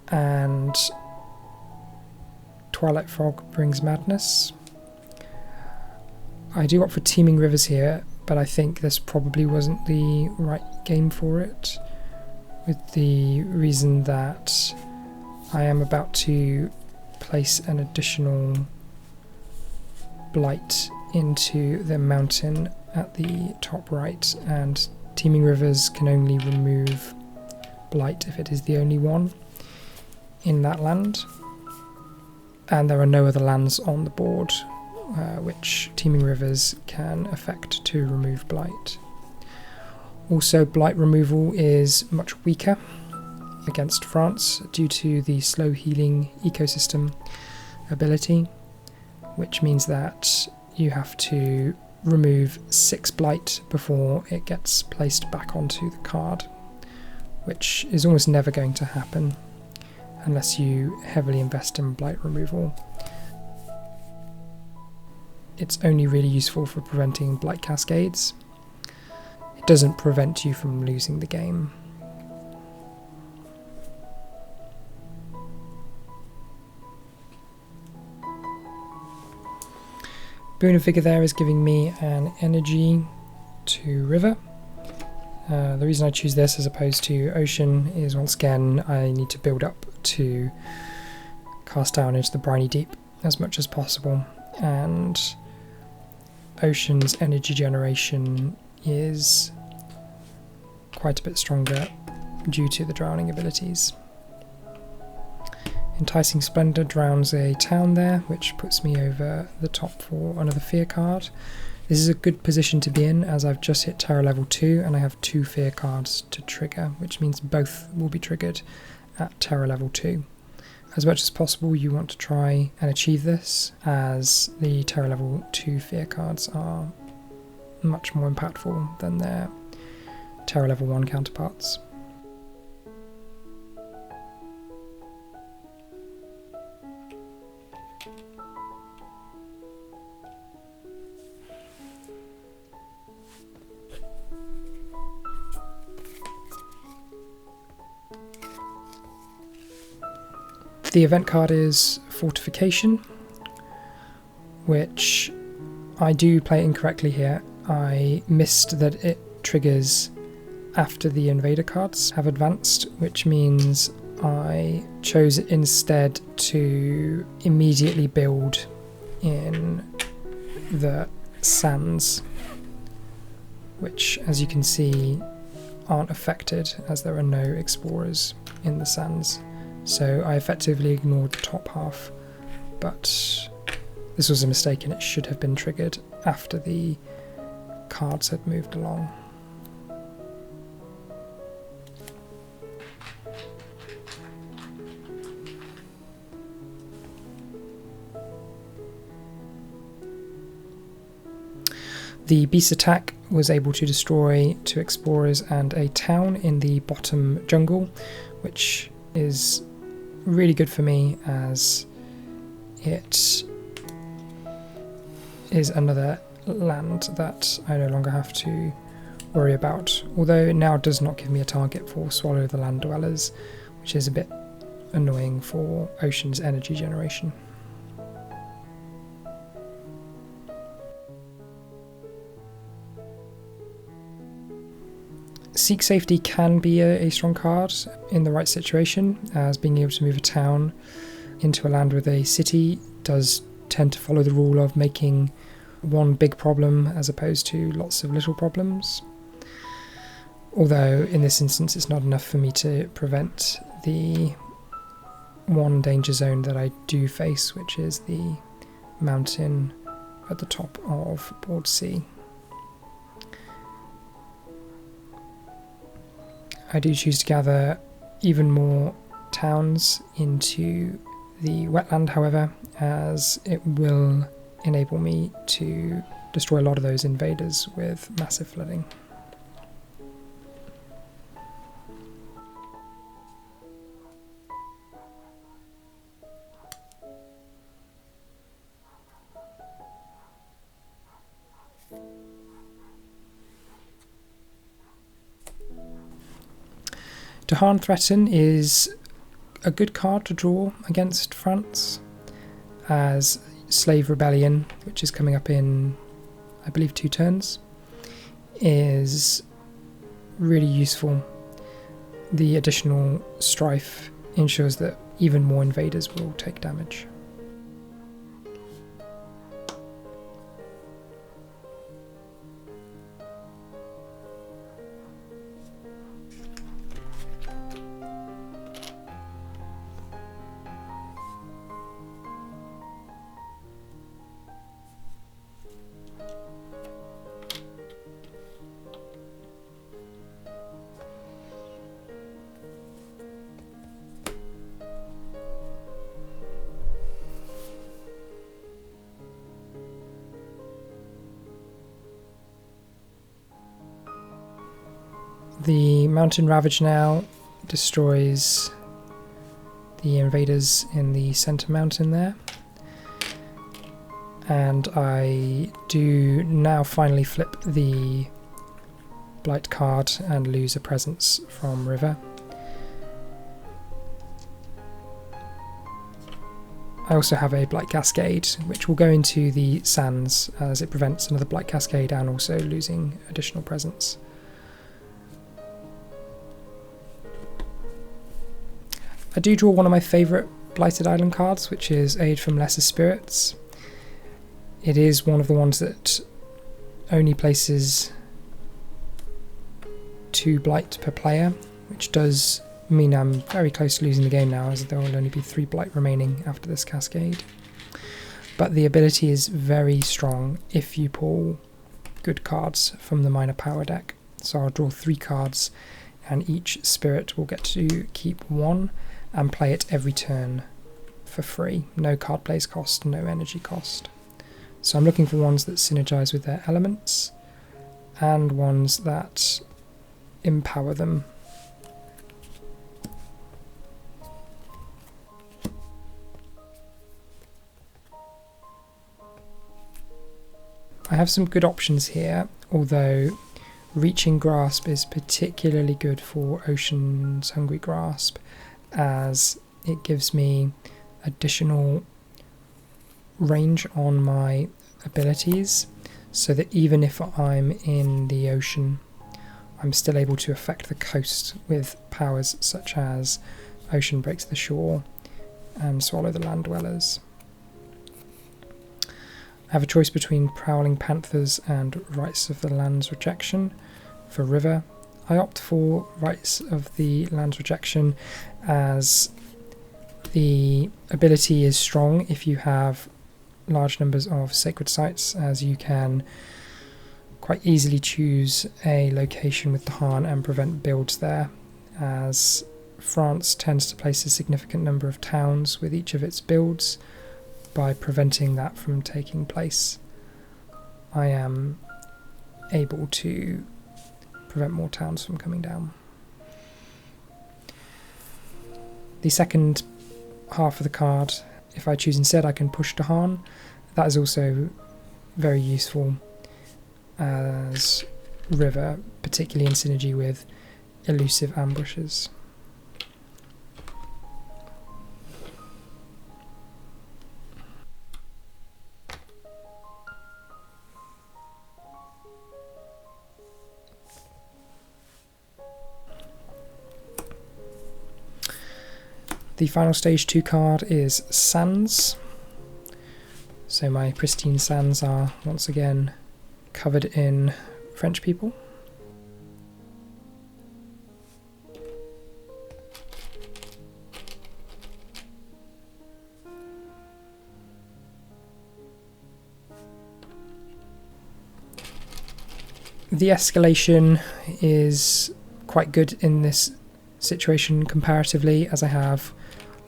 and Twilight Fog Brings Madness. I do opt for Teeming Rivers here, but I think this probably wasn't the right game for it, with the reason that I am about to place an additional blight into the mountain at the top right, and Teeming Rivers can only remove blight if it is the only one in that land, and there are no other lands on the board which Teeming Rivers can affect to remove blight. Also, blight removal is much weaker against France due to the slow healing ecosystem ability, which means that you have to remove 6 blight before it gets placed back onto the card, which is almost never going to happen unless you heavily invest in blight removal. It's only really useful for preventing blight cascades. It doesn't prevent you from losing the game. Boon of Vigor there is giving me an energy to river. The reason I choose this as opposed to ocean is, once again, I need to build up to cast down into the briny deep as much as possible, and ocean's energy generation is quite a bit stronger due to the drowning abilities. Enticing Splendor drowns a town there, which puts me over the top for another fear card. This is a good position to be in, as I've just hit terror level 2 and I have 2 fear cards to trigger, which means both will be triggered at terror level 2. As much as possible you want to try and achieve this, as the terror level 2 fear cards are much more impactful than their terror level 1 counterparts. The event card is Fortification, which I do play incorrectly here. I missed that it triggers after the invader cards have advanced, which means I chose instead to immediately build in the sands, which, as you can see, aren't affected as there are no explorers in the sands. So I effectively ignored the top half, but this was a mistake and it should have been triggered after the cards had moved along. The beast attack was able to destroy 2 explorers and a town in the bottom jungle, which is really good for me as it is another land that I no longer have to worry about, although it now does not give me a target for Swallow the Land Dwellers, which is a bit annoying for Ocean's energy generation. Seek Safety can be a strong card in the right situation, as being able to move a town into a land with a city does tend to follow the rule of making one big problem as opposed to lots of little problems. Although in this instance it's not enough for me to prevent the one danger zone that I do face, which is the mountain at the top of board C. I do choose to gather even more towns into the wetland, however, as it will enable me to destroy a lot of those invaders with massive flooding. Dahan Threaten is a good card to draw against France, as Slave Rebellion, which is coming up in, I believe, 2 turns, is really useful. The additional strife ensures that even more invaders will take damage. The Mountain Ravage now destroys the invaders in the centre mountain there. And I do now finally flip the Blight card and lose a presence from River. I also have a Blight Cascade, which will go into the sands as it prevents another Blight Cascade and also losing additional presence. I do draw one of my favourite Blighted Island cards, which is Aid from Lesser Spirits. It is one of the ones that only places 2 Blight per player, which does mean I'm very close to losing the game now, as there will only be 3 Blight remaining after this cascade. But the ability is very strong if you pull good cards from the minor power deck. So I'll draw 3 cards, and each spirit will get to keep 1 and play it every turn for free. No card plays cost, no energy cost. So I'm looking for ones that synergize with their elements and ones that empower them. I have some good options here, although Reaching Grasp is particularly good for Ocean's Hungry Grasp, as it gives me additional range on my abilities, so that even if I'm in the ocean, I'm still able to affect the coast with powers such as Ocean Breaks the Shore and Swallow the Land Dwellers. I have a choice between Prowling Panthers and Rights of the Land's Rejection. For River, I opt for Rites of the Land's Rejection, as the ability is strong if you have large numbers of sacred sites, as you can quite easily choose a location with Dahan and prevent builds there, as France tends to place a significant number of towns with each of its builds. By preventing that from taking place, I am able to prevent more towns from coming down. The second half of the card, if I choose instead, I can push Dahan. That is also very useful as river, particularly in synergy with elusive ambushes. The final stage 2 card is Sands. So my pristine sands are once again covered in French people. The escalation is quite good in this situation comparatively, as I have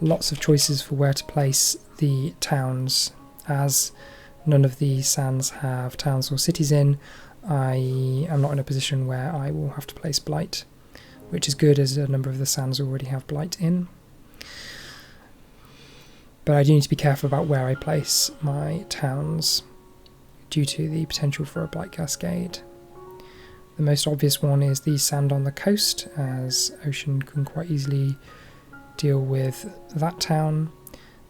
lots of choices for where to place the towns. As none of the sands have towns or cities in, I am not in a position where I will have to place blight, which is good as a number of the sands already have blight in. But I do need to be careful about where I place my towns due to the potential for a blight cascade. The most obvious one is the sand on the coast, as Ocean can quite easily deal with that town.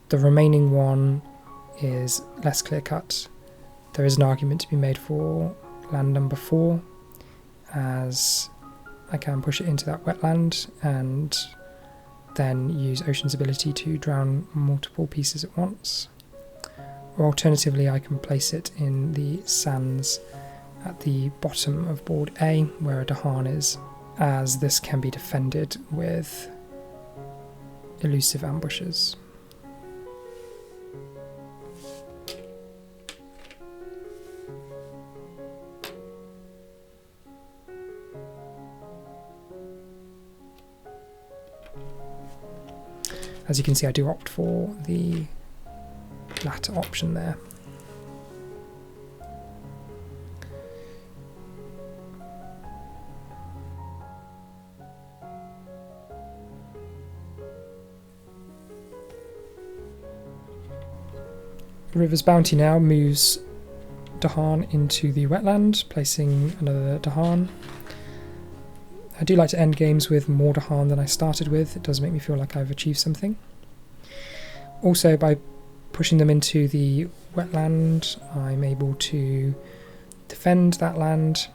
The remaining one is less clear-cut. There is an argument to be made for land number 4, as I can push it into that wetland and then use Ocean's ability to drown multiple pieces at once. Or alternatively, I can place it in the sands at the bottom of board A, where a Dahan is, as this can be defended with elusive ambushes. As you can see, I do opt for the latter option there. River's Bounty now moves Dahan into the wetland, placing another Dahan. I do like to end games with more Dahan than I started with. It does make me feel like I've achieved something. Also, by pushing them into the wetland, I'm able to defend that land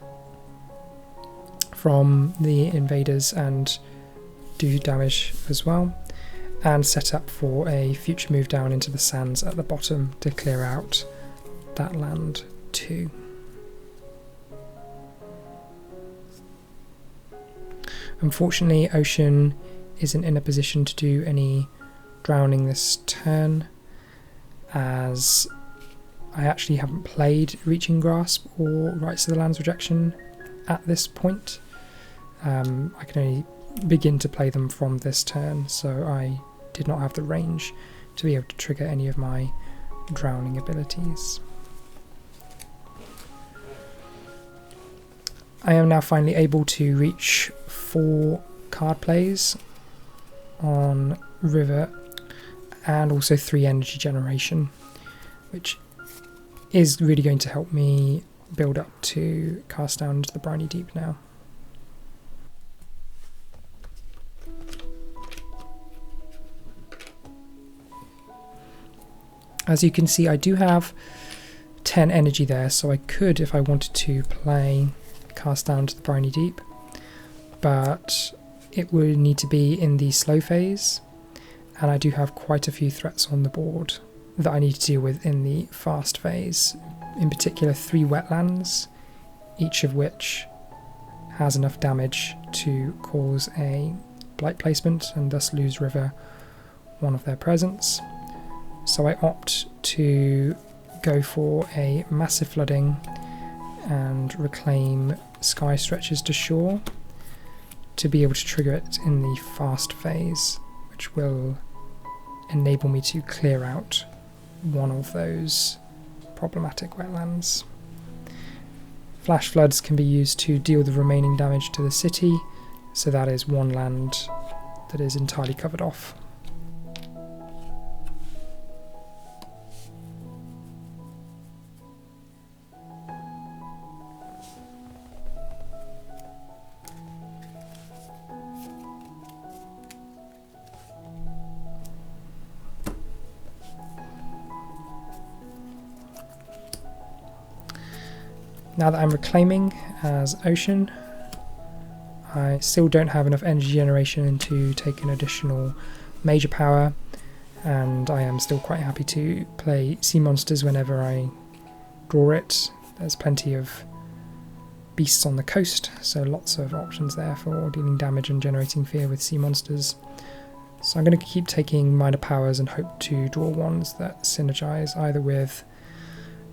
from the invaders and do damage as well, and set up for a future move down into the sands at the bottom to clear out that land too. Unfortunately, Ocean isn't in a position to do any drowning this turn, as I actually haven't played Reaching Grasp or Rites of the Land's Rejection at this point. I can only begin to play them from this turn, so I did not have the range to be able to trigger any of my drowning abilities. I am now finally able to reach 4 card plays on River and also 3 energy generation, which is really going to help me build up to cast down into the Briny Deep now. As you can see, I do have 10 energy there, so I could, if I wanted to, play cast down to the Briny Deep, but it would need to be in the slow phase, and I do have quite a few threats on the board that I need to deal with in the fast phase, in particular 3 wetlands, each of which has enough damage to cause a blight placement and thus lose river one of their presence. So I opt to go for a massive flooding and reclaim sky stretches to shore to be able to trigger it in the fast phase, which will enable me to clear out one of those problematic wetlands. Flash floods can be used to deal the remaining damage to the city, so that is one land that is entirely covered off. Now that I'm reclaiming as ocean, I still don't have enough energy generation to take an additional major power, and I am still quite happy to play sea monsters whenever I draw it. There's plenty of beasts on the coast, so lots of options there for dealing damage and generating fear with sea monsters. So I'm going to keep taking minor powers and hope to draw ones that synergize either with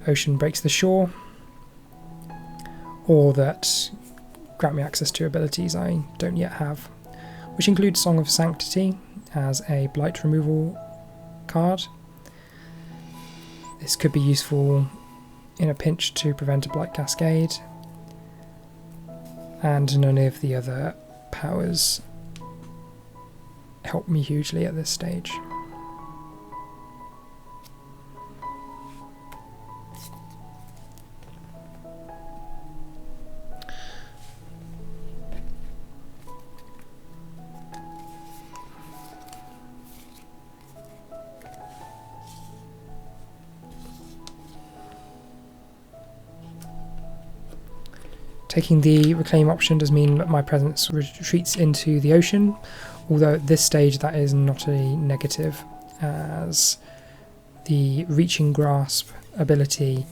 Ocean Breaks the Shore, or that grant me access to abilities I don't yet have, which includes Song of Sanctity as a blight removal card. This could be useful in a pinch to prevent a blight cascade, and none of the other powers help me hugely at this stage. Taking the reclaim option does mean that my presence retreats into the ocean, although at this stage that is not a negative, as the reaching grasp ability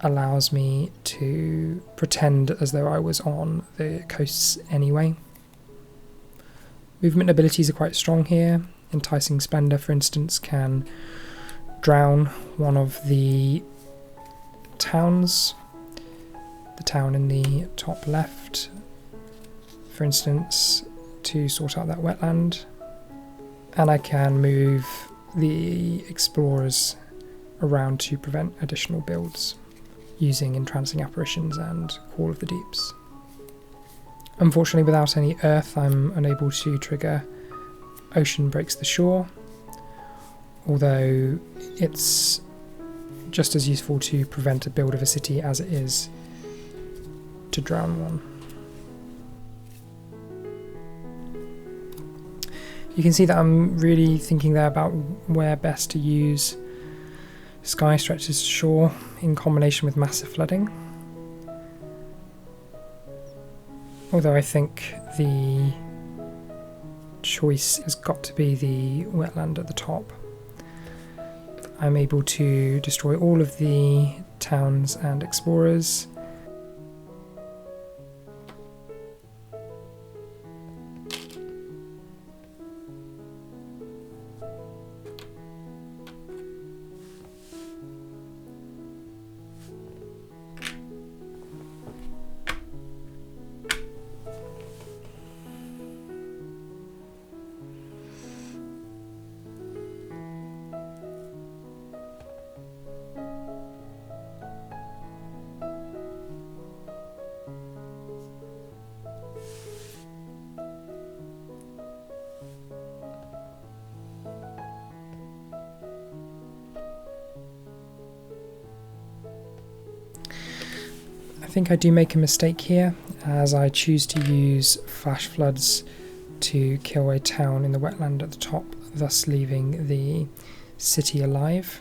allows me to pretend as though I was on the coasts anyway. Movement abilities are quite strong here. Enticing Splendor, for instance, can drown one of the towns. The town in the top left, for instance, to sort out that wetland. And I can move the explorers around to prevent additional builds using Entrancing Apparitions and Call of the Deeps. Unfortunately, without any earth, I'm unable to trigger Ocean Breaks the Shore, although it's just as useful to prevent a build of a city as it is to drown one. You can see that I'm really thinking there about where best to use Sky Stretches to Shore in combination with Massive Flooding. Although I think the choice has got to be the wetland at the top. I'm able to destroy all of the towns and explorers. I think I do make a mistake here, as I choose to use Flash Floods to kill a town in the wetland at the top, thus leaving the city alive.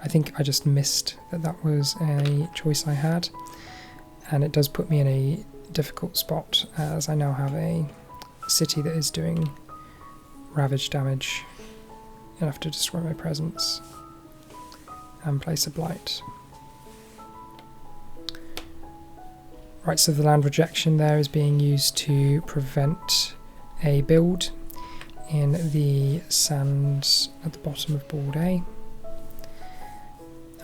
I think I just missed that that was a choice I had, and it does put me in a difficult spot, as I now have a city that is doing ravage damage enough to destroy my presence and place a blight. Rights of the Land rejection there is being used to prevent a build in the sands at the bottom of board A.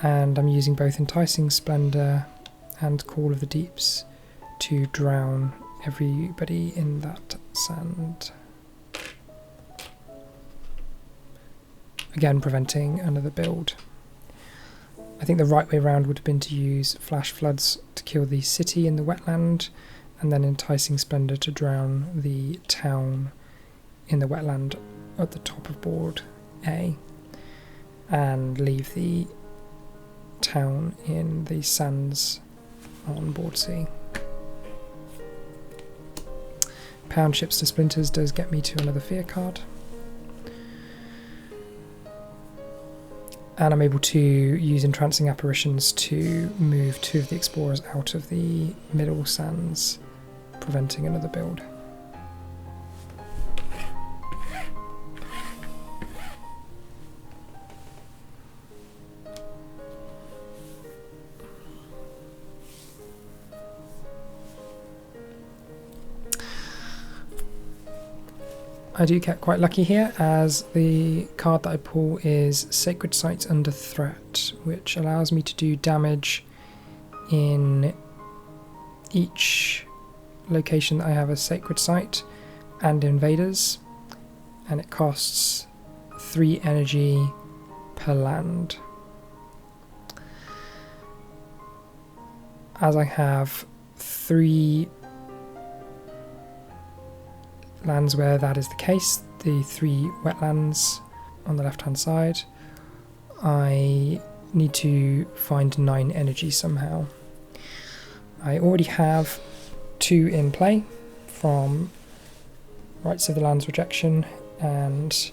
And I'm using both Enticing Splendor and Call of the Deeps to drown everybody in that sand. Again, preventing another build. I think the right way around would have been to use Flash Floods to kill the city in the wetland, and then Enticing Splendor to drown the town in the wetland at the top of board A, and leave the town in the sands on board C. Pound Ships to Splinters does get me to another fear card. And I'm able to use Entrancing Apparitions to move 2 of the explorers out of the middle sands, preventing another build. I do get quite lucky here, as the card that I pull is Sacred Sites Under Threat, which allows me to do damage in each location that I have a Sacred Site and invaders, and it costs 3 energy per land. As I have 3 lands where that is the case, the 3 wetlands on the left hand side, I need to find 9 energy somehow. I already have 2 in play from Rights of the Land's Rejection and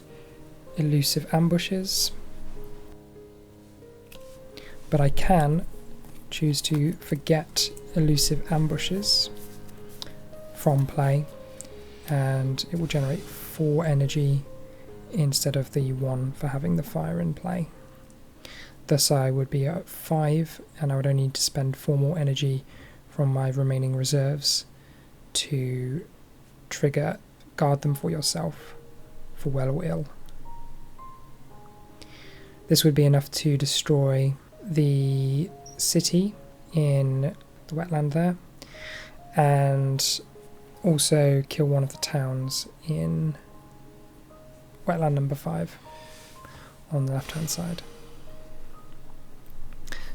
Elusive Ambushes, but I can choose to forget Elusive Ambushes from play, and it will generate 4 energy instead of the 1 for having the fire in play. Thus I would be at 5, and I would only need to spend 4 more energy from my remaining reserves to trigger Guard Them for Yourself for well or ill. This would be enough to destroy the city in the wetland there, and also kill one of the towns in wetland number 5 on the left hand side.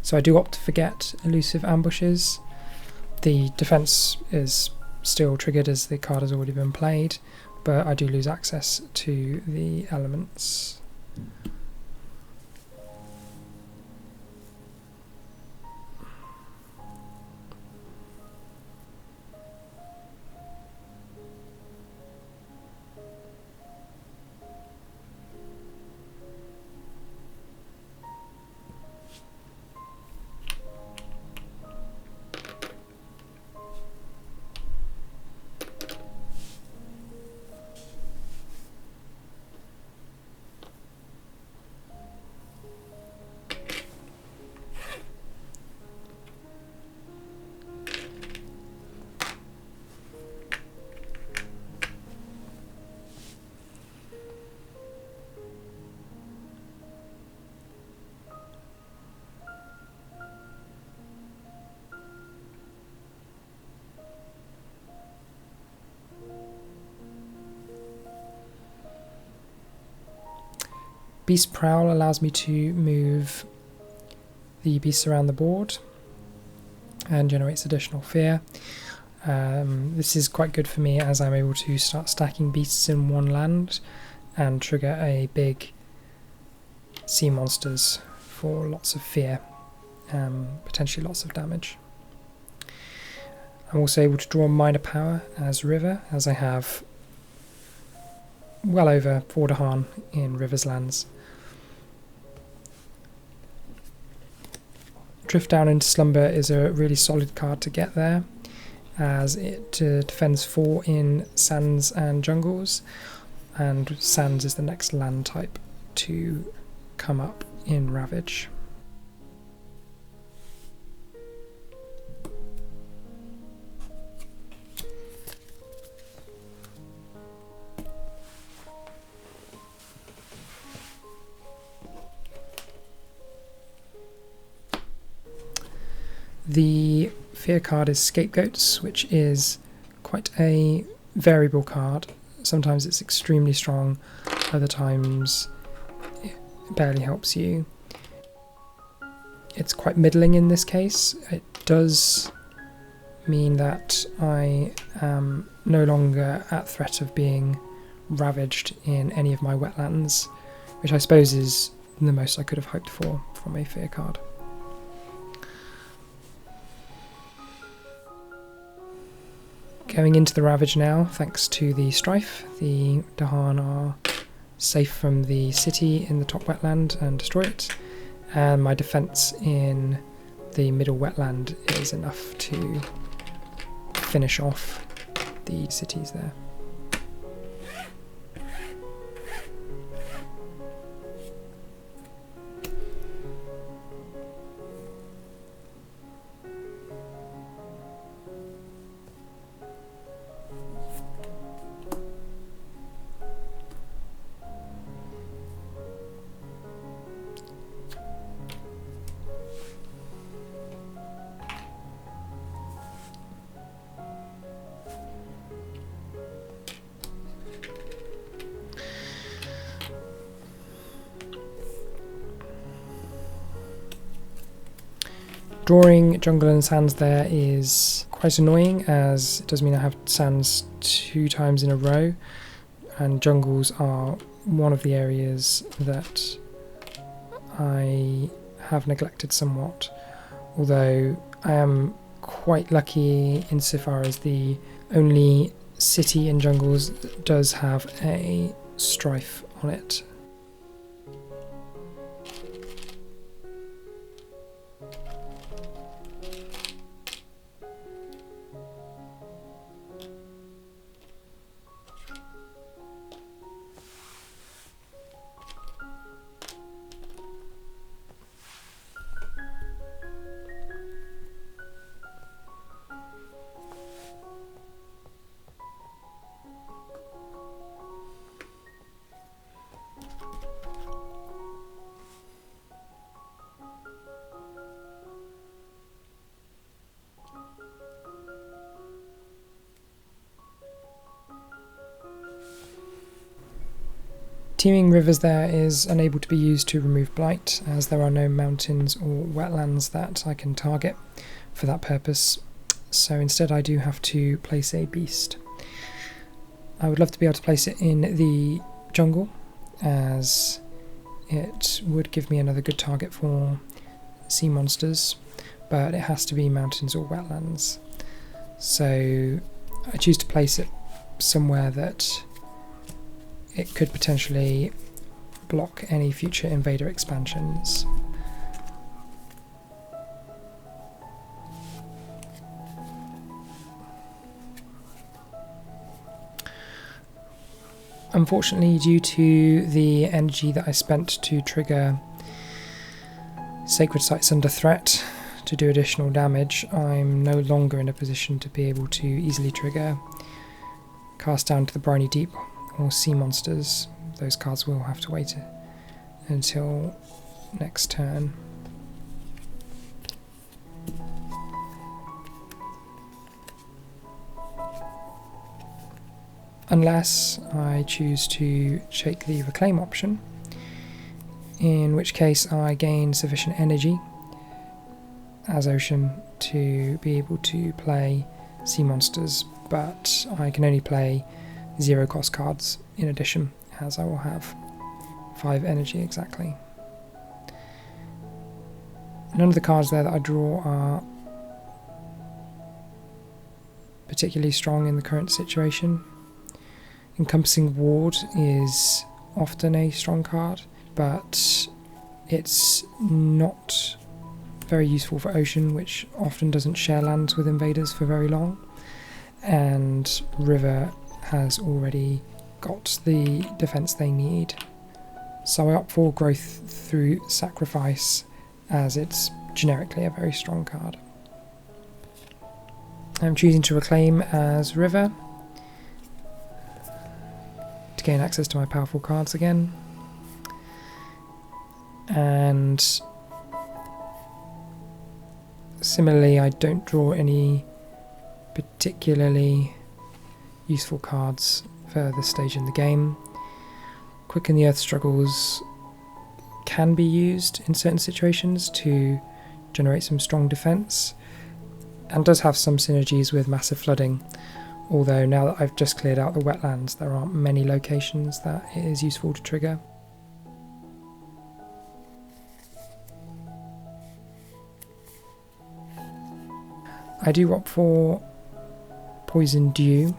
So I do opt to forget Elusive Ambushes. The defense is still triggered as the card has already been played, but I do lose access to the elements. Beast Prowl allows me to move the beasts around the board and generates additional fear. This is quite good for me, as I'm able to start stacking beasts in one land and trigger a big sea monsters for lots of fear, potentially lots of damage. I'm also able to draw minor power as River, as I have well over 4 Dahan in River's lands. Drift Down into Slumber is a really solid card to get there, as it defends 4 in sands and jungles, and sands is the next land type to come up in Ravage. The fear card is Scapegoats, which is quite a variable card. Sometimes it's extremely strong, other times it barely helps you. It's quite middling in this case. It does mean that I am no longer at threat of being ravaged in any of my wetlands, which I suppose is the most I could have hoped for from a fear card. Going into the Ravage now, thanks to the Strife, the Dahan are safe from the city in the top wetland and destroy it, and my defence in the middle wetland is enough to finish off the cities there. Drawing jungle and sands there is quite annoying, as it does mean I have sands 2 times in a row, and jungles are one of the areas that I have neglected somewhat, although I am quite lucky insofar as the only city in jungles does have a Strife on it. Teeming Rivers there is unable to be used to remove blight, as there are no mountains or wetlands that I can target for that purpose, so instead I do have to place a beast. I would love to be able to place it in the jungle, as it would give me another good target for sea monsters, but it has to be mountains or wetlands. So I choose to place it somewhere that it could potentially block any future invader expansions. Unfortunately, due to the energy that I spent to trigger Sacred Sites under threat to do additional damage, I'm no longer in a position to be able to easily trigger Cast Down to the Briny Deep or Sea Monsters. Those cards will have to wait until next turn. Unless I choose to take the Reclaim option, in which case I gain sufficient energy as Ocean to be able to play Sea Monsters, but I can only play 0 cost cards in addition, as I will have 5 energy exactly. None of the cards there that I draw are particularly strong in the current situation. Encompassing Ward is often a strong card, but it's not very useful for Ocean, which often doesn't share lands with invaders for very long, and River has already got the defense they need. So I opt for Growth through Sacrifice, as it's generically a very strong card. I'm choosing to Reclaim as River to gain access to my powerful cards again, and Similarly, I don't draw any particularly useful cards for this stage in the game. Quicken the Earth struggles can be used in certain situations to generate some strong defense, and does have some synergies with massive flooding, although now that I've just cleared out the wetlands there aren't many locations that it is useful to trigger. I do opt for Poison Dew,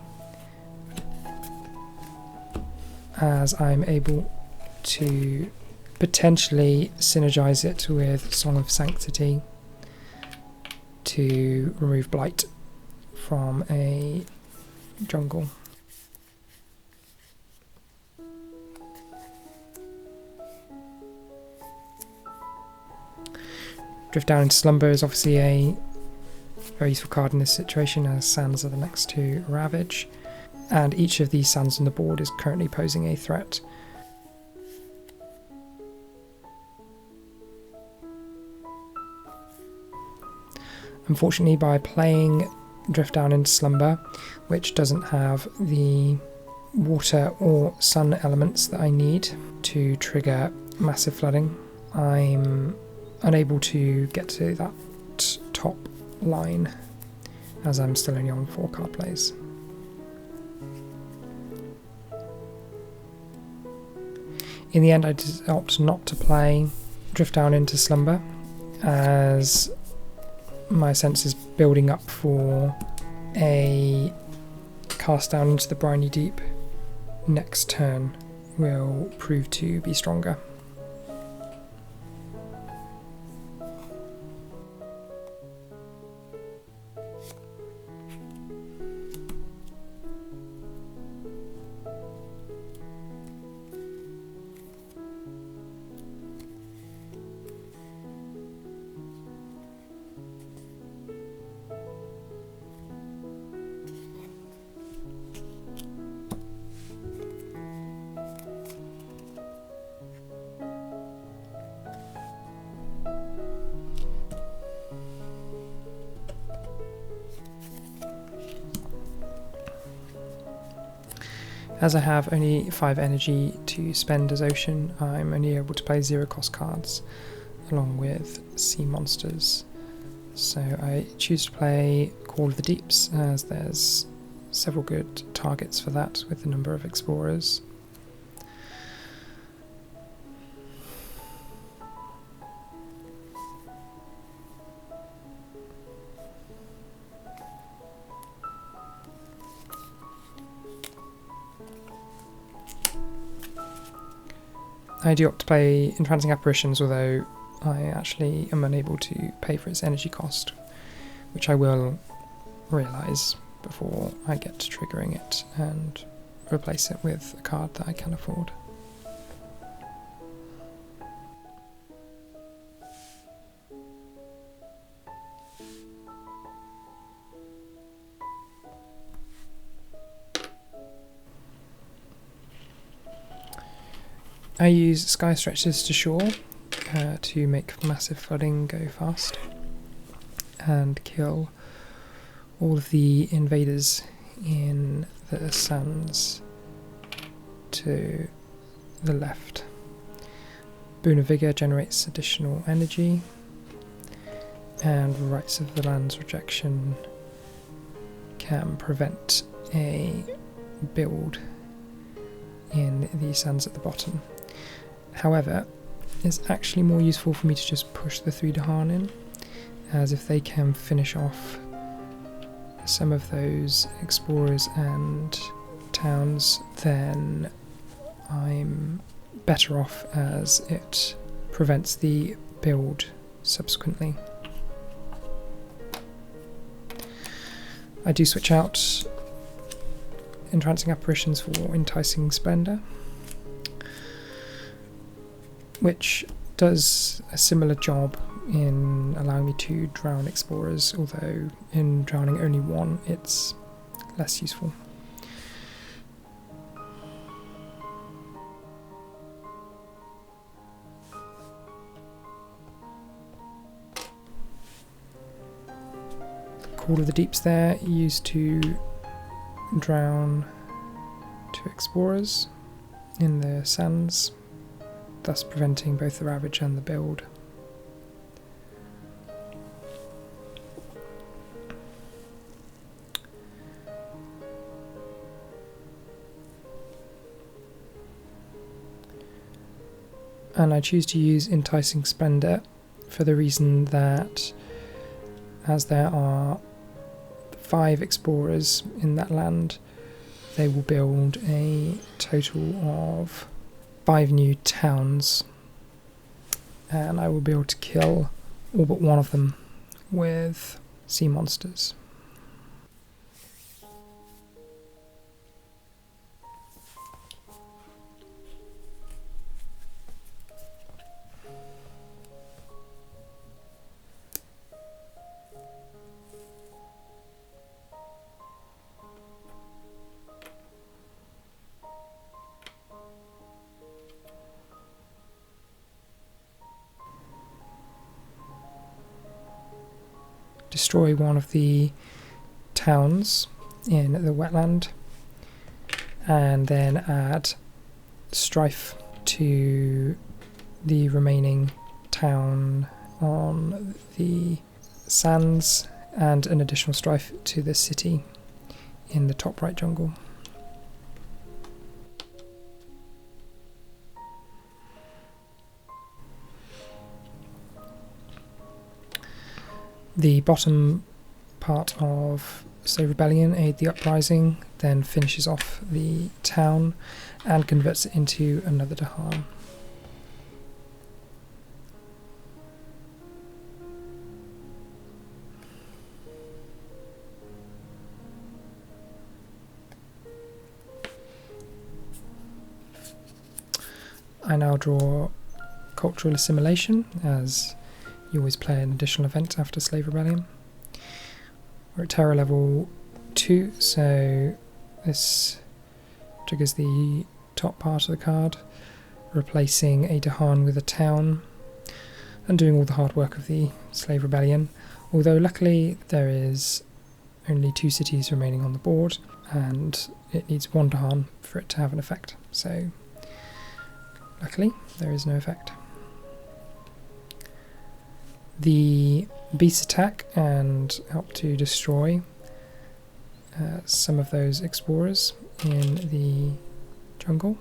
as I'm able to potentially synergize it with Song of Sanctity to remove blight from a jungle. Drift Down into Slumber is obviously a very useful card in this situation, as sands are the next to Ravage, and each of these sands on the board is currently posing a threat. Unfortunately, by playing Drift Down into Slumber, which doesn't have the water or sun elements that I need to trigger massive flooding, I'm unable to get to that top line, as I'm still only on 4 card plays. In the end, I did opt not to play Drift Down into Slumber, as my sense is building up for a cast down into the briny deep next turn will prove to be stronger. As I have only 5 energy to spend as Ocean, I'm only able to play 0 cost cards along with sea monsters. So I choose to play Call of the Deeps, as there's several good targets for that with the number of explorers. I do opt to play Entrancing Apparitions, although I actually am unable to pay for its energy cost, which I will realise before I get to triggering it and replace it with a card that I can afford. I use Sky Stretches to Shore to make massive flooding go fast and kill all of the invaders in the sands to the left. Boon of Vigour generates additional energy, and Rights of the Land's Rejection can prevent a build in the sands at the bottom. However, it's actually more useful for me to just push the 3 Dahan in, as if they can finish off some of those explorers and towns, then I'm better off, as it prevents the build subsequently. I do switch out Entrancing Apparitions for Enticing Splendour, which does a similar job in allowing me to drown explorers, although in drowning only one it's less useful. Call of the Deeps there, used to drown 2 explorers in the sands, thus preventing both the ravage and the build. And I choose to use Enticing Splendour for the reason that, as there are 5 explorers in that land, they will build a total of 5 new towns, and I will be able to kill all but one of them with sea monsters. Destroy one of the towns in the wetland, and then add strife to the remaining town on the sands, and an additional strife to the city in the top right jungle. The bottom part of Slave Rebellion, Aid the Uprising, then finishes off the town and converts it into another Dahan. I now draw Cultural Assimilation, as you always play an additional event after Slave Rebellion. We're at terror level 2, so this triggers the top part of the card, replacing a Dahan with a town and doing all the hard work of the Slave Rebellion. Although luckily there is only 2 cities remaining on the board, and it needs 1 Dahan for it to have an effect, so luckily there is no effect. The beasts attack and help to destroy some of those explorers in the jungle.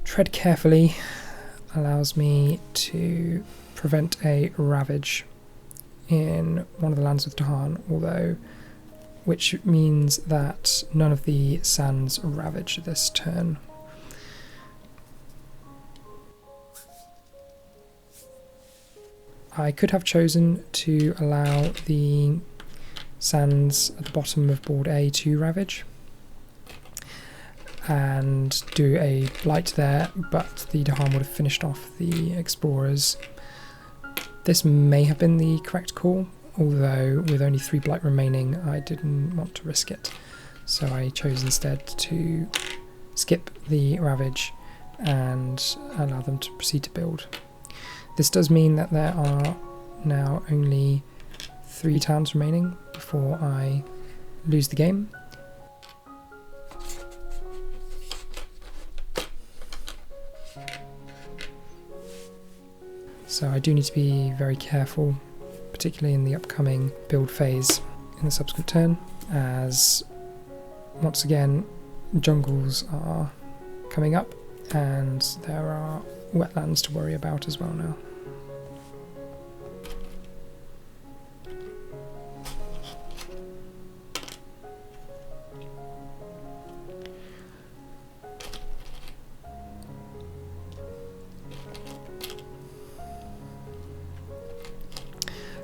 Tread carefully allows me to prevent a ravage in one of the lands of Dahan, which means that none of the sands ravage this turn. I could have chosen to allow the sands at the bottom of board A to ravage and do a blight there, but the Dahan would have finished off the explorers. This may have been the correct call, although with only 3 blight remaining I didn't want to risk it, so I chose instead to skip the ravage and allow them to proceed to build. This does mean that there are now only 3 towns remaining before I lose the game. So I do need to be very careful, particularly in the upcoming build phase in the subsequent turn, as once again jungles are coming up and there are wetlands to worry about as well now.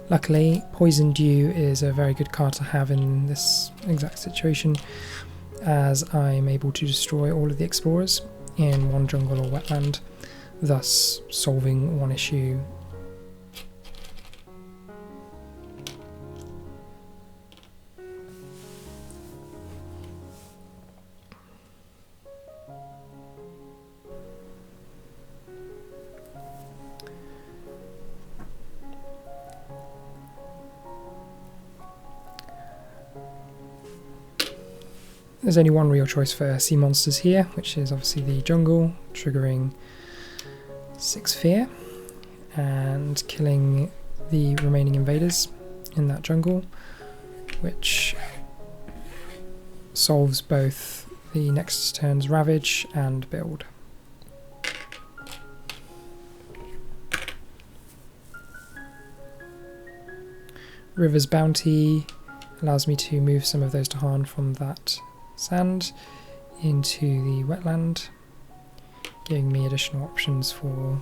Luckily, Poison Dew is a very good card to have in this exact situation, as I'm able to destroy all of the explorers in one jungle or wetland, thus solving one issue. there's only one real choice for sea monsters here, which is obviously the jungle, triggering 6 fear and killing the remaining invaders in that jungle, which solves both the next turn's ravage and build. River's Bounty allows me to move some of those to harm from that sand into the wetland, giving me additional options for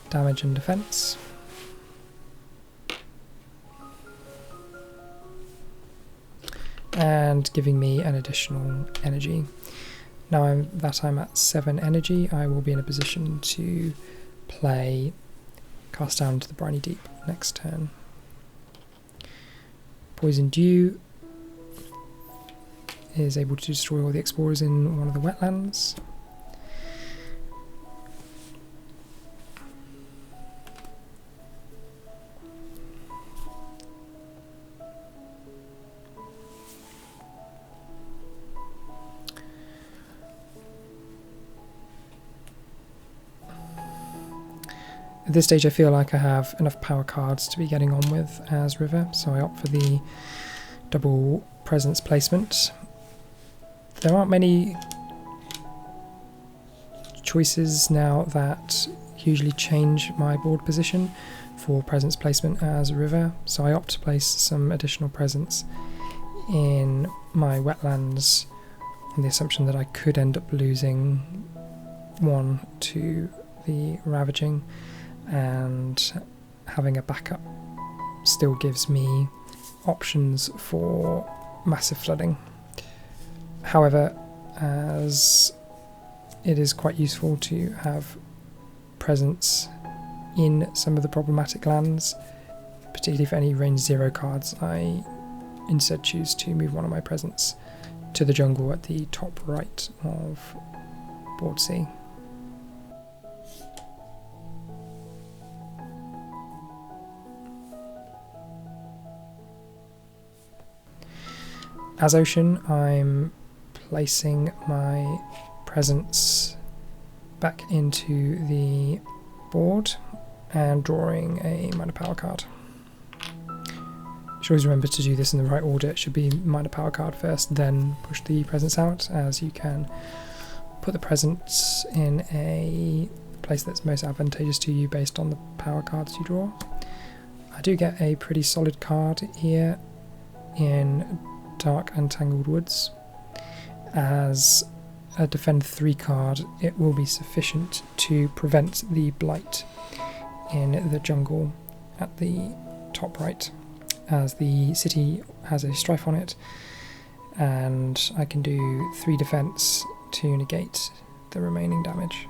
damage and defense. And giving me an additional energy. Now I'm at 7 energy, I will be in a position to play Cast Down to the Briny Deep next turn. Poison Dew is able to destroy all the explorers in one of the wetlands. At this stage I feel like I have enough power cards to be getting on with as River, so I opt for the double presence placement. There aren't many choices now that usually change my board position for presence placement as River, so I opt to place some additional presence in my wetlands on the assumption that I could end up losing one to the ravaging, and having a backup still gives me options for massive flooding. However, as it is quite useful to have presence in some of the problematic lands, particularly for any range 0 cards, I instead choose to move one of my presence to the jungle at the top right of board C. As Ocean, I'm placing my presence back into the board and drawing a minor power card. Should always remember to do this in the right order. It should be minor power card first, then push the presence out, as you can put the presence in a place that's most advantageous to you based on the power cards you draw. I do get a pretty solid card here in Dark Untangled Woods. As a defend 3 card, it will be sufficient to prevent the blight in the jungle at the top right, as the city has a strife on it, and I can do 3 defense to negate the remaining damage.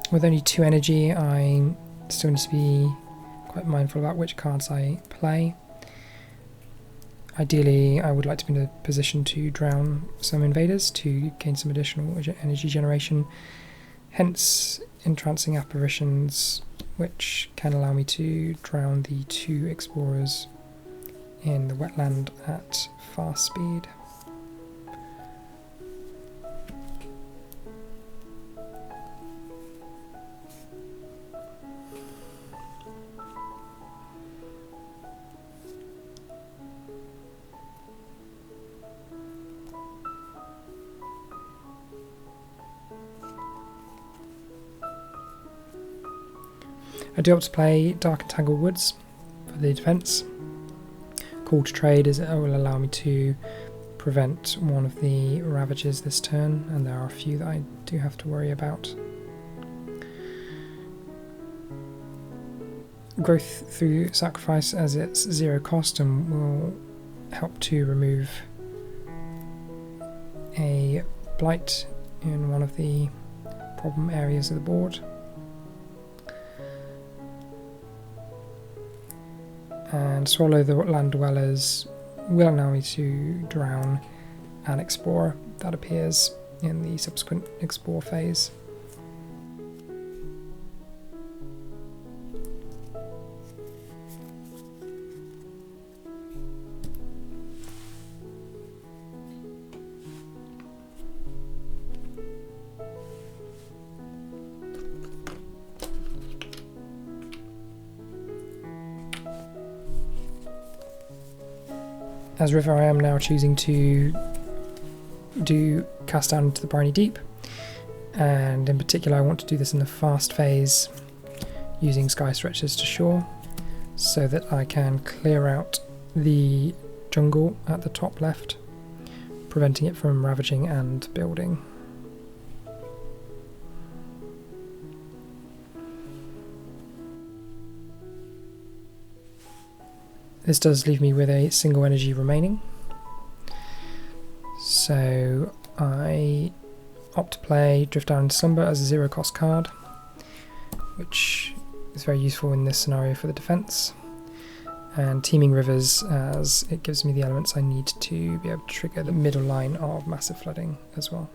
With only 2 energy, I still need to be quite mindful about which cards I play. Ideally, I would like to be in a position to drown some invaders to gain some additional energy generation, hence entrancing apparitions, which can allow me to drown the 2 explorers in the wetland at fast speed. I do opt to play Dark Entangled Woods for the defense. Call to Trade is it will allow me to prevent one of the ravages this turn, and there are a few that I do have to worry about. Growth through Sacrifice, as it's 0 cost and will help to remove a blight in one of the problem areas of the board. and swallow the land dwellers will allow me to drown an explorer that appears in the subsequent explore phase. As river, I am now choosing to do cast down into the briny deep, and in particular I want to do this in the fast phase using sky stretchers to shore so that I can clear out the jungle at the top left, preventing it from ravaging and building. This does leave me with a single energy remaining, so I opt to play Drift Down into Slumber as a 0 cost card, which is very useful in this scenario for the defense, and Teeming Rivers as it gives me the elements I need to be able to trigger the middle line of massive flooding as well.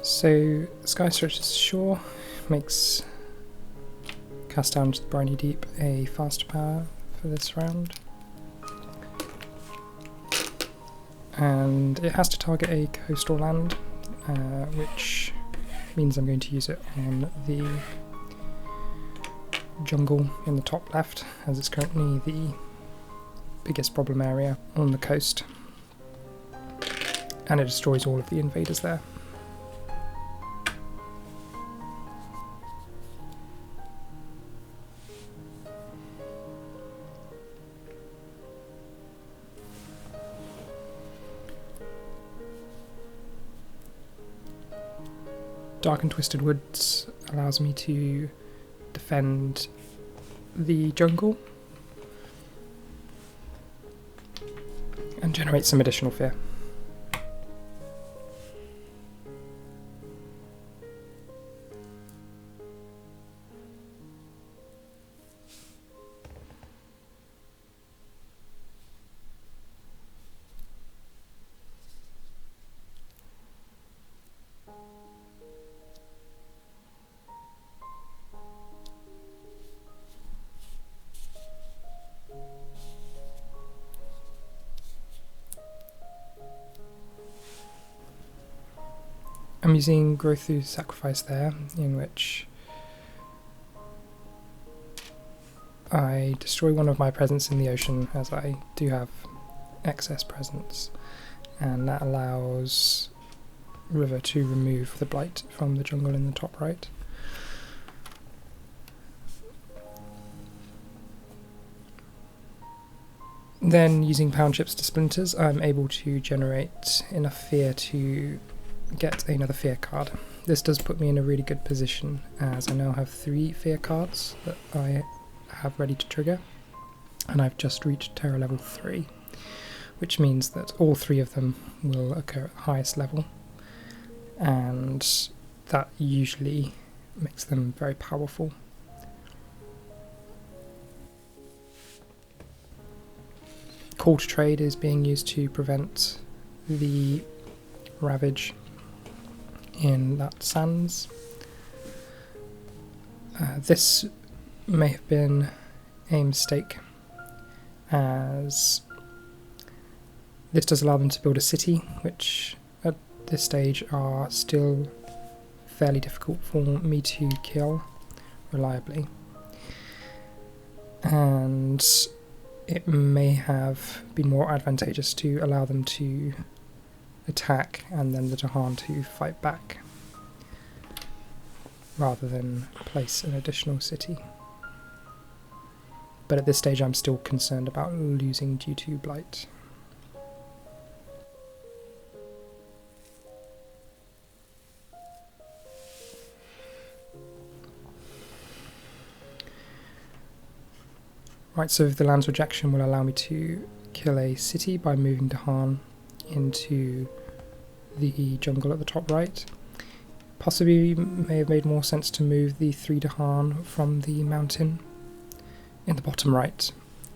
So Sky Stretchers to Shore makes Cast Down to the Briny Deep a faster power for this round. And it has to target a coastal land, which means I'm going to use it on the jungle in the top left, as it's currently the biggest problem area on the coast. And it destroys all of the invaders there. Dark and Twisted Woods allows me to defend the jungle and generate some additional fear. I'm using Growth Through Sacrifice there, in which I destroy one of my presence in the ocean, as I do have excess presence, and that allows River to remove the blight from the jungle in the top right. Then, using Pound Chips to Splinters, I'm able to generate enough fear to get another fear card. This does put me in a really good position, as I now have 3 fear cards that I have ready to trigger, and I've just reached terror level 3, which means that all 3 of them will occur at the highest level, and that usually makes them very powerful. call to trade is being used to prevent the ravage in that sands. This may have been a mistake, as this does allow them to build a city, which at this stage are still fairly difficult for me to kill reliably. And it may have been more advantageous to allow them to attack and then the Dahan to fight back, rather than place an additional city. But at this stage I'm still concerned about losing due to blight. Right, so the land's rejection will allow me to kill a city by moving Dahan into the jungle at the top right. Possibly may have made more sense to move the 3 Dahan from the mountain in the bottom right,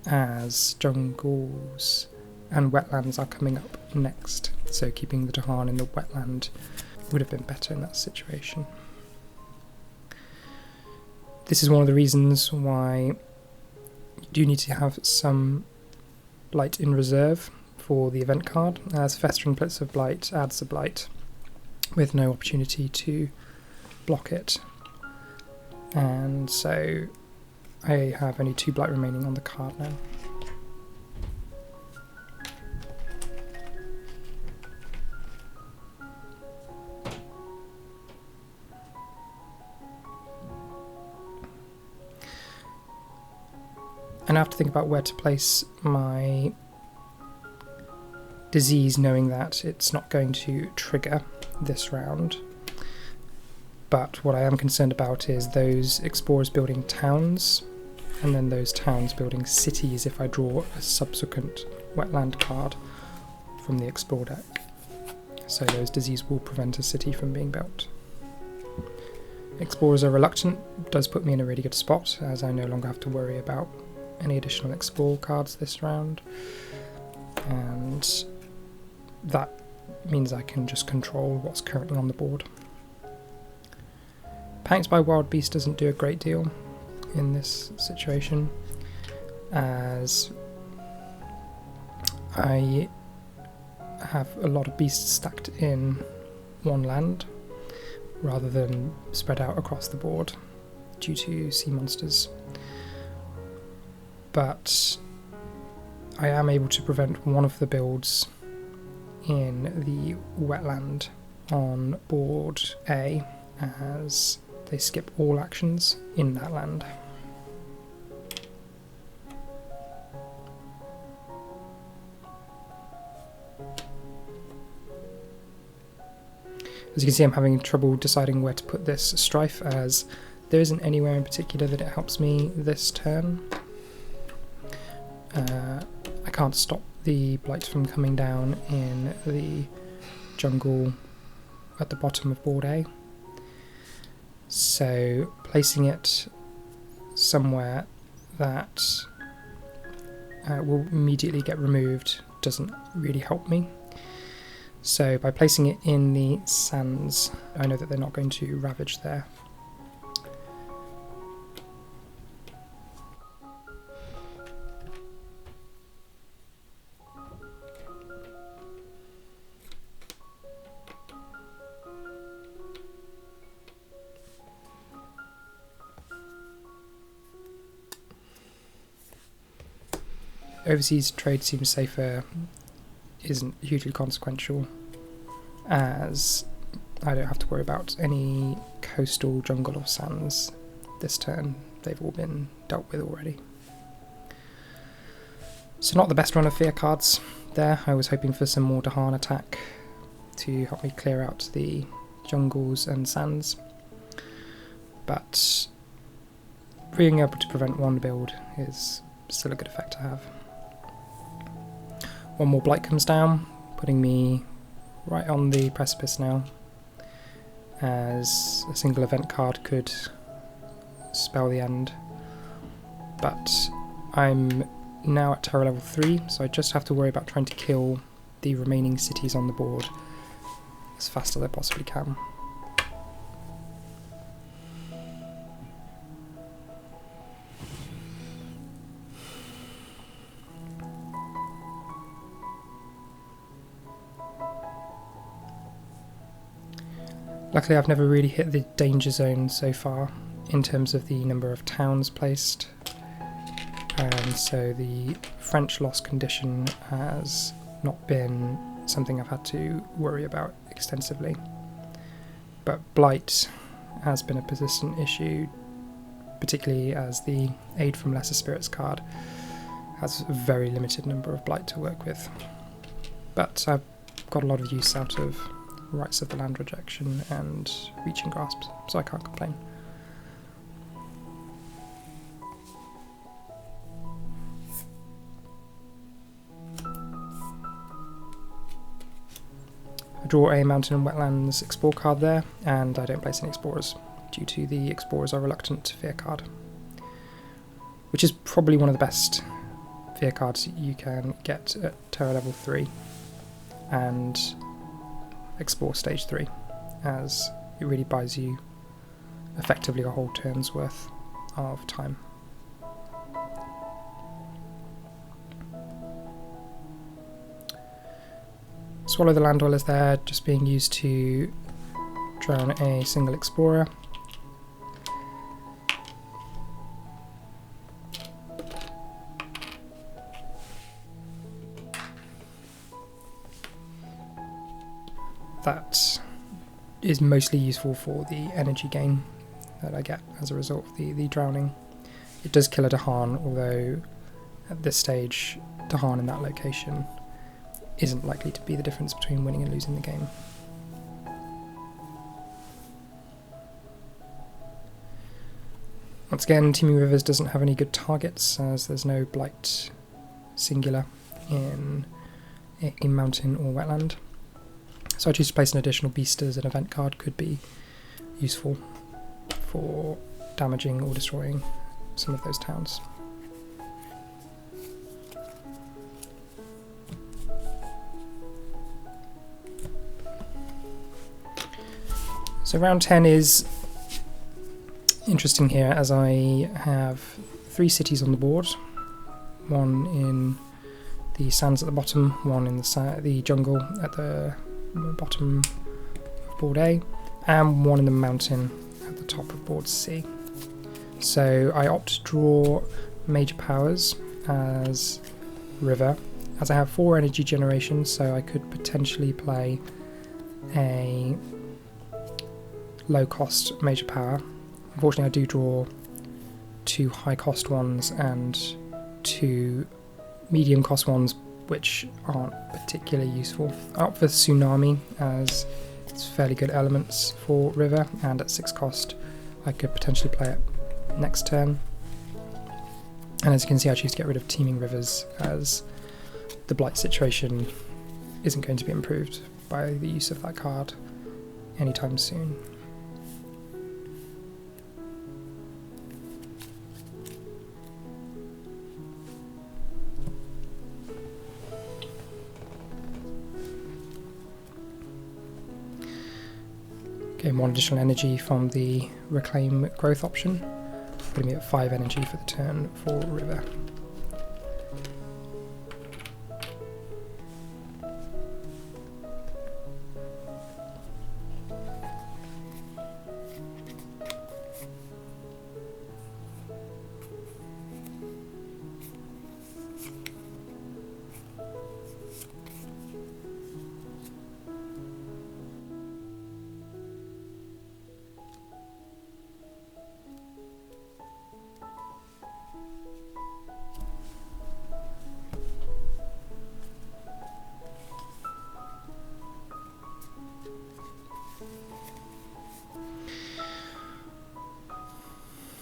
as jungles and wetlands are coming up next, so keeping the Dahan in the wetland would have been better in that situation. This is one of the reasons why you do need to have some blight in reserve for the event card, as Festering Blitz of Blight adds a blight with no opportunity to block it. And so I have only 2 blight remaining on the card now. And I have to think about where to place my disease, knowing that it's not going to trigger this round. But what I am concerned about is those explorers building towns, and then those towns building cities if I draw a subsequent wetland card from the explore deck. So those disease will prevent a city from being built. Explorers are reluctant, does put me in a really good spot, as I no longer have to worry about any additional explore cards this round, and that means I can just control what's currently on the board. Panicked by Wild Beast doesn't do a great deal in this situation, as I have a lot of beasts stacked in one land rather than spread out across the board due to sea monsters. But I am able to prevent one of the builds in the wetland on board A, as they skip all actions in that land. As you can see, I'm having trouble deciding where to put this strife, as there isn't anywhere in particular that it helps me this turn. I can't stop the blight from coming down in the jungle at the bottom of board A. So placing it somewhere that will immediately get removed doesn't really help me. So by placing it in the sands, I know that they're not going to ravage there. Overseas trade seems safer isn't hugely consequential, as I don't have to worry about any coastal jungle or sands this turn. They've all been dealt with already. So not the best run of fear cards there. I was hoping for some more Dahan attack to help me clear out the jungles and sands, but being able to prevent one build is still a good effect to have. One more blight comes down, putting me right on the precipice now, as a single event card could spell the end. But I'm now at terror level 3, so I just have to worry about trying to kill the remaining cities on the board as fast as I possibly can. Luckily I've never really hit the danger zone so far in terms of the number of towns placed, and so the French loss condition has not been something I've had to worry about extensively. But blight has been a persistent issue, particularly as the Aid from Lesser Spirits card has a very limited number of blight to work with. But I've got a lot of use out of Rights of the Land rejection and Reaching Grasps, so I can't complain. I draw a Mountain and Wetlands Explore card there, and I don't place any Explorers, due to the Explorers are reluctant to Fear card, which is probably one of the best Fear cards you can get at Terror level 3 and Explore stage 3, as it really buys you effectively a whole turn's worth of time. Swallow the Land Dwellers there, just being used to drown a single Explorer. That is mostly useful for the energy gain that I get as a result of the drowning. It does kill a Dahan, although at this stage Dahan in that location isn't likely to be the difference between winning and losing the game. Once again, Teeming Rivers doesn't have any good targets, as there's no blight singular in mountain or wetland. So I choose to place an additional beast as an event card. Could be useful for damaging or destroying some of those towns. So round 10 is interesting here, as I have 3 cities on the board, one in the sands at the bottom, one in the jungle at the bottom of board A, and one in the mountain at the top of board C. So I opt to draw major powers as river, as I have 4 energy generations, so I could potentially play a low cost major power. Unfortunately I do draw 2 high cost ones and 2 medium cost ones, which aren't particularly useful. I opt for Tsunami, as it's fairly good elements for river, and at 6 cost I could potentially play it next turn. And as you can see, I choose to get rid of Teeming Rivers, as the blight situation isn't going to be improved by the use of that card anytime soon. Gain 1 additional energy from the Reclaim Growth option, putting me at 5 energy for the turn for river.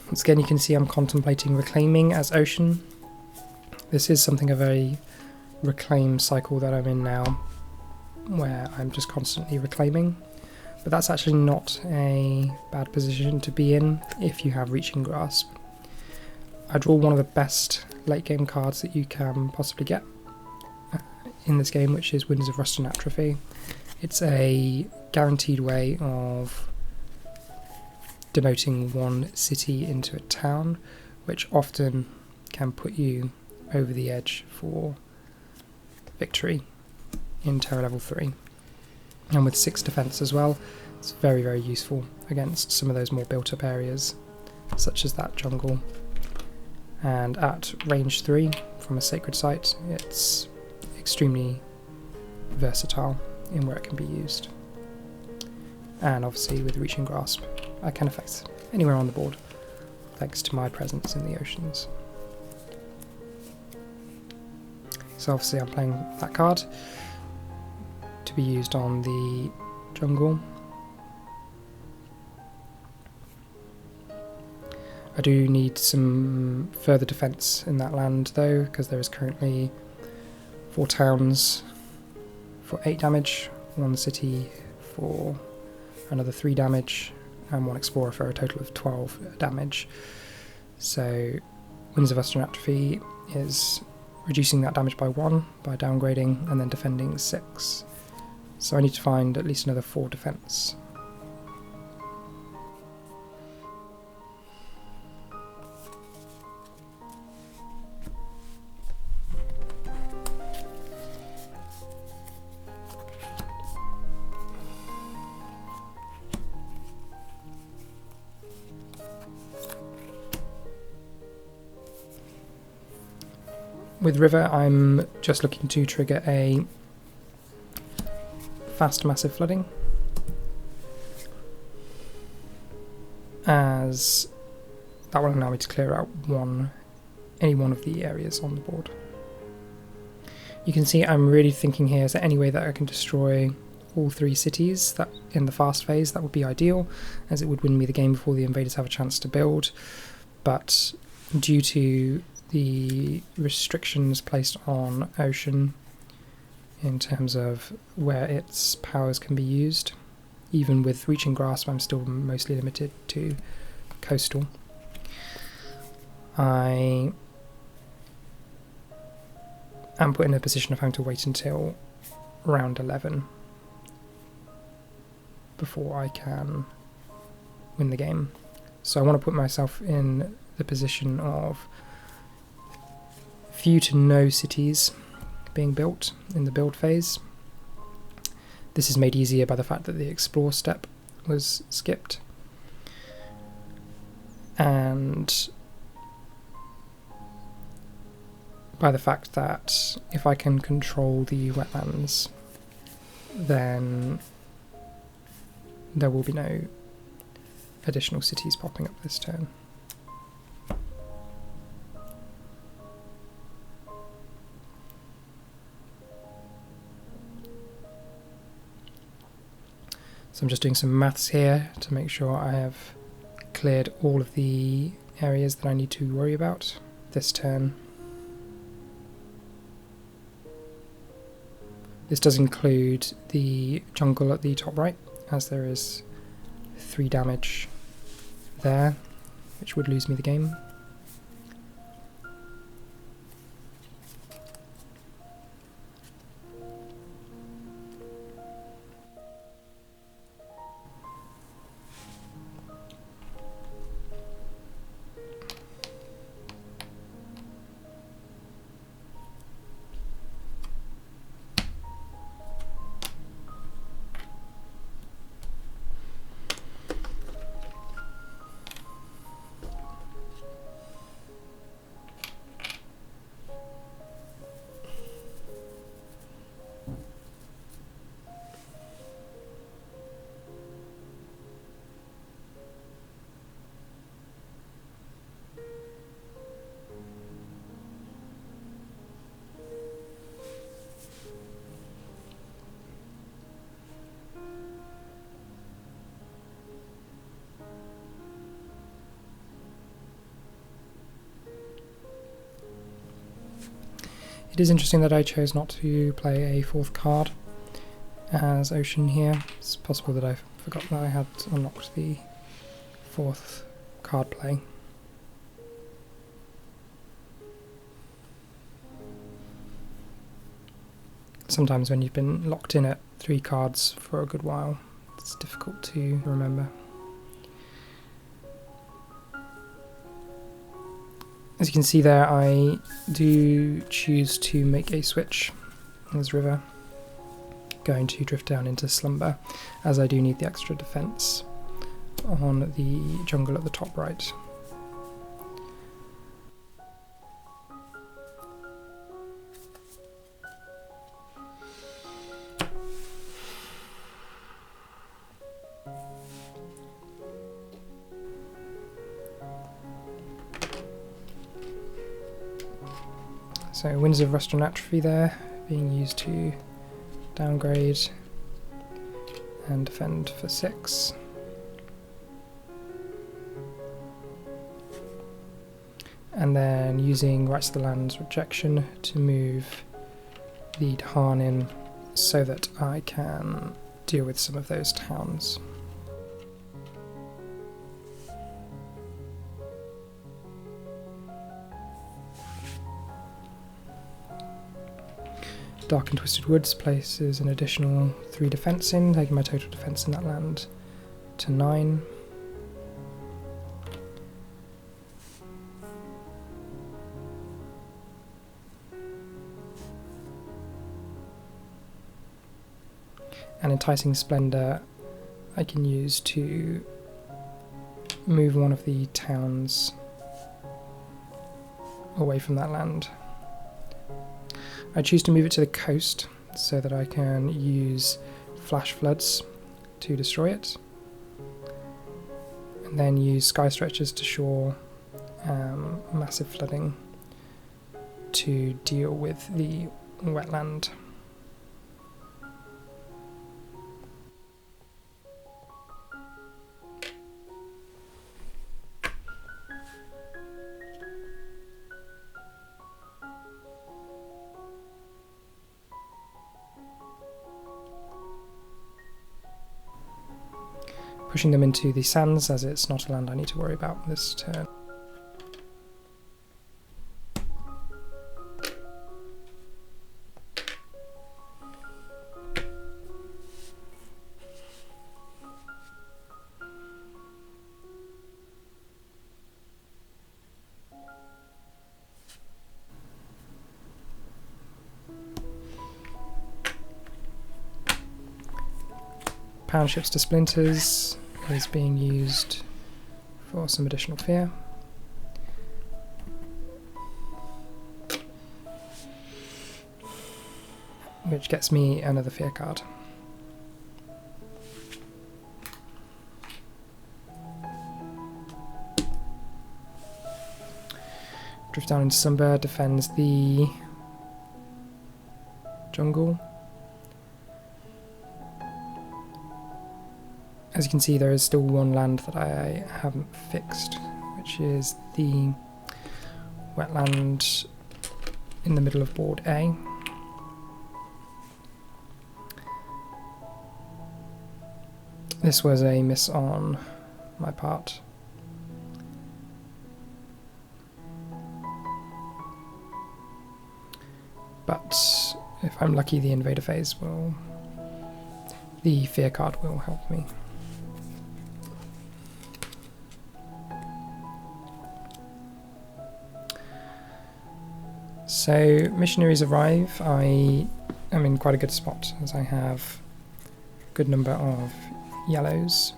Once again, you can see I'm contemplating reclaiming as ocean. This is something of a reclaim cycle that I'm in now, where I'm just constantly reclaiming, but that's actually not a bad position to be in if you have Reaching Grasp. I draw one of the best late game cards that you can possibly get in this game, which is Winds of Rust and Atrophy. It's a guaranteed way of demoting one city into a town, which often can put you over the edge for victory in Terror level 3. And with 6 defense as well, it's very, very useful against some of those more built up areas, such as that jungle. And at range 3 from a sacred site, it's extremely versatile in where it can be used. And obviously with Reach and Grasp, I can affect anywhere on the board, thanks to my presence in the oceans. So obviously I'm playing that card to be used on the jungle. I do need some further defense in that land though, because there is currently 4 towns for 8 damage, 1 city for another 3 damage, and 1 explorer for a total of 12 damage. So Winds of Rust and Atrophy is reducing that damage by 1 by downgrading, and then defending 6. So I need to find at least another 4 defense. With River, I'm just looking to trigger a fast massive flooding, as that will allow me to clear out any one of the areas on the board. You can see I'm really thinking here, is there any way that I can destroy all 3 cities that in the fast phase? That would be ideal, as it would win me the game before the invaders have a chance to build, but due to the restrictions placed on Ocean in terms of where its powers can be used, even with Reach and Grasp I'm still mostly limited to Coastal. I am put in a position of having to wait until round 11 before I can win the game. So I want to put myself in the position of few to no cities being built in the build phase. This is made easier by the fact that the explore step was skipped, and by the fact that if I can control the wetlands, then there will be no additional cities popping up this turn. So I'm just doing some maths here to make sure I have cleared all of the areas that I need to worry about this turn. This does include the jungle at the top right, as there is 3 damage there, which would lose me the game. It is interesting that I chose not to play a 4th card as Ocean here. It's possible that I forgot that I had unlocked the 4th card play. Sometimes when you've been locked in at 3 cards for a good while, it's difficult to remember. As you can see there, I do choose to make a switch in this river, going to drift down into slumber, as I do need the extra defense on the jungle at the top right. So Winds of Rust and Atrophy there, being used to downgrade and defend for 6. And then using Rights to the Land's Rejection to move the Dahan in so that I can deal with some of those towns. Dark and Twisted Woods places an additional 3 defence in, taking my total defence in that land to 9. And Enticing Splendour I can use to move one of the towns away from that land. I choose to move it to the coast so that I can use flash floods to destroy it, and then use sky stretchers to shore massive flooding to deal with the wetland. Pushing them into the sands, as it's not a land I need to worry about this turn. Pound ships to splinters is being used for some additional fear. Which gets me another fear card. Drift down into Sunbird defends the jungle. As you can see, there is still one land that I haven't fixed, which is the wetland in the middle of board A. This was a miss on my part. But if I'm lucky, the invader phase the fear card will help me. So missionaries arrive. I am in quite a good spot as I have a good number of yellows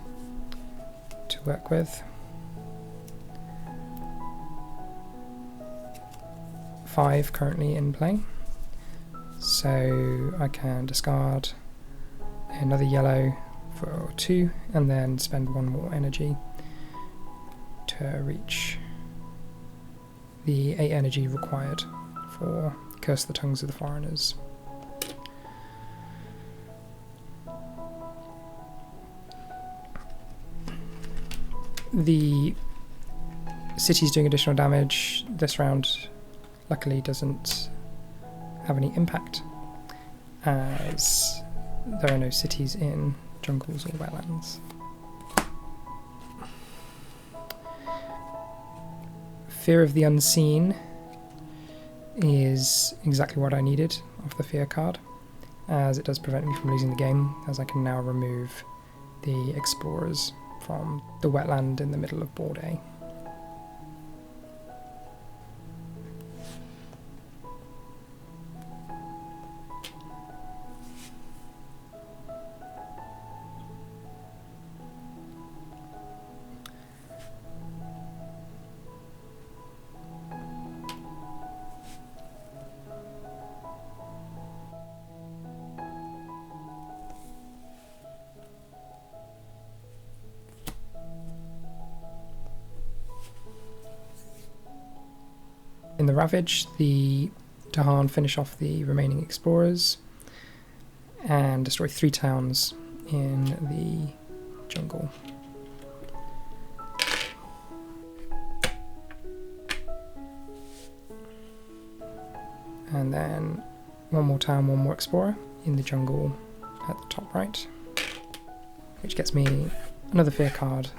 to work with. 5 currently in play, so I can discard another yellow for 2 and then spend 1 more energy to reach the 8 energy required for Curse the Tongues of the Foreigners. The city's doing additional damage this round, luckily doesn't have any impact, as there are no cities in jungles or wetlands. Fear of the Unseen is exactly what I needed of the fear card. as it does prevent me from losing the game, as I can now remove the explorers from the wetland in the middle of board A. In the Ravage, the Dahan finish off the remaining explorers and destroy 3 towns in the jungle. And then 1 more town, 1 more explorer in the jungle at the top right, which gets me another fear card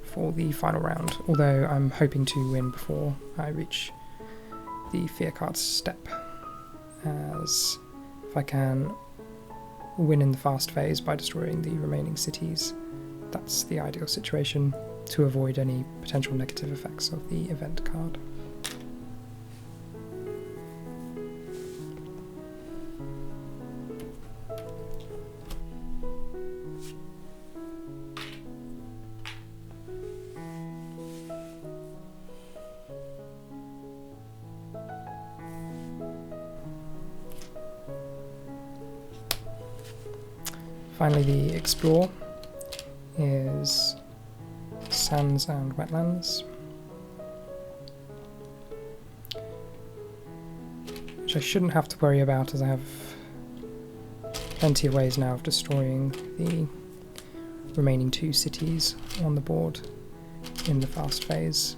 for the final round, although I'm hoping to win before I reach the fear card step, as if I can win in the fast phase by destroying the remaining cities, that's the ideal situation to avoid any potential negative effects of the event card. Finally, the Explore is sands and wetlands, which I shouldn't have to worry about as I have plenty of ways now of destroying the remaining 2 cities on the board in the fast phase.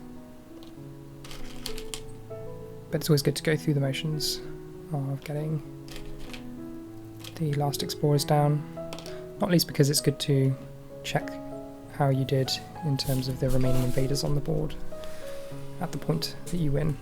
But it's always good to go through the motions of getting the last explorers down. Not least because it's good to check how you did in terms of the remaining invaders on the board at the point that you win.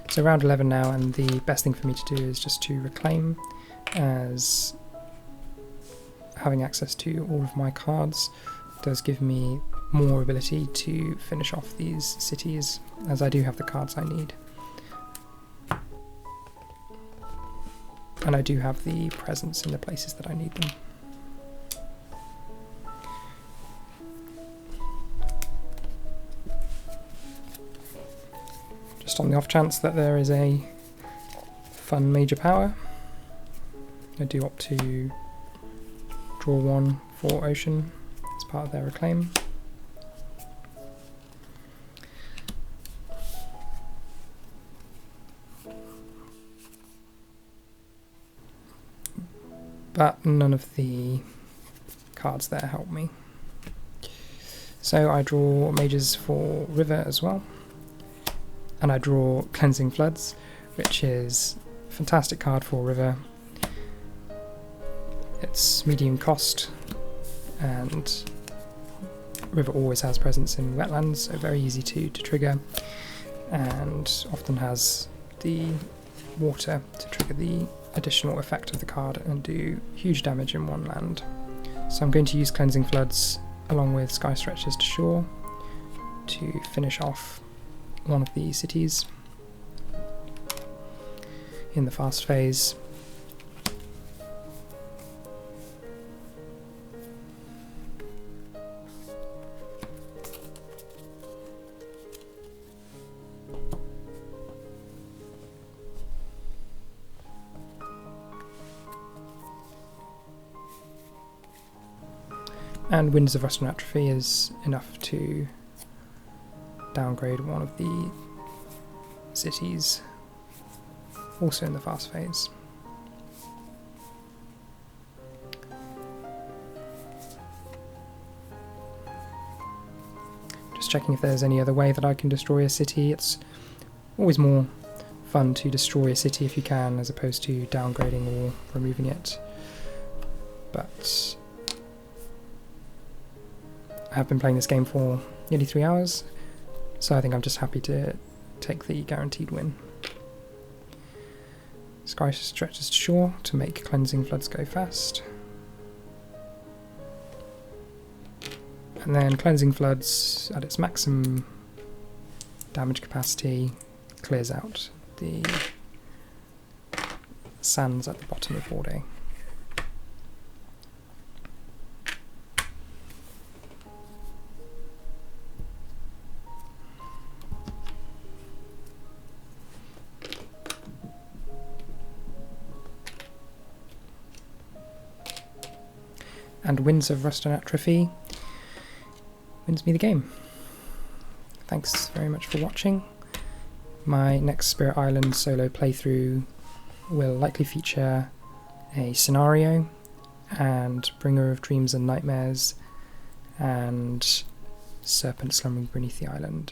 So round 11 now, and the best thing for me to do is just to reclaim, as having access to all of my cards does give me more ability to finish off these cities, as I do have the cards I need. And I do have the presence in the places that I need them. Just on the off chance that there is a fun major power, I do opt to draw 1 for Ocean as part of their reclaim. But none of the cards there help me. So I draw mages for River as well. And I draw Cleansing Floods, which is a fantastic card for River. It's medium cost, and River always has presence in wetlands, so very easy to trigger, and often has the water to trigger the additional effect of the card and do huge damage in one land. So I'm going to use Cleansing Floods along with Sky Stretchers to Shore to finish off one of the cities in the fast phase. And Winds of Rust and Atrophy is enough to downgrade one of the cities, also in the fast phase. Just Just checking if there's any other way that I can destroy a city. It's always more fun to destroy a city if you can, as opposed to downgrading or removing it. But I have been playing this game for nearly 3 hours, so I think I'm just happy to take the guaranteed win. Sky stretches to shore to make cleansing floods go fast. And then cleansing floods at its maximum damage capacity clears out the sands at the bottom of board A. And Winds of Rust and Atrophy wins me the game. Thanks very much for watching. My next Spirit Island solo playthrough will likely feature a scenario and Bringer of Dreams and Nightmares and Serpent slumbering beneath the island.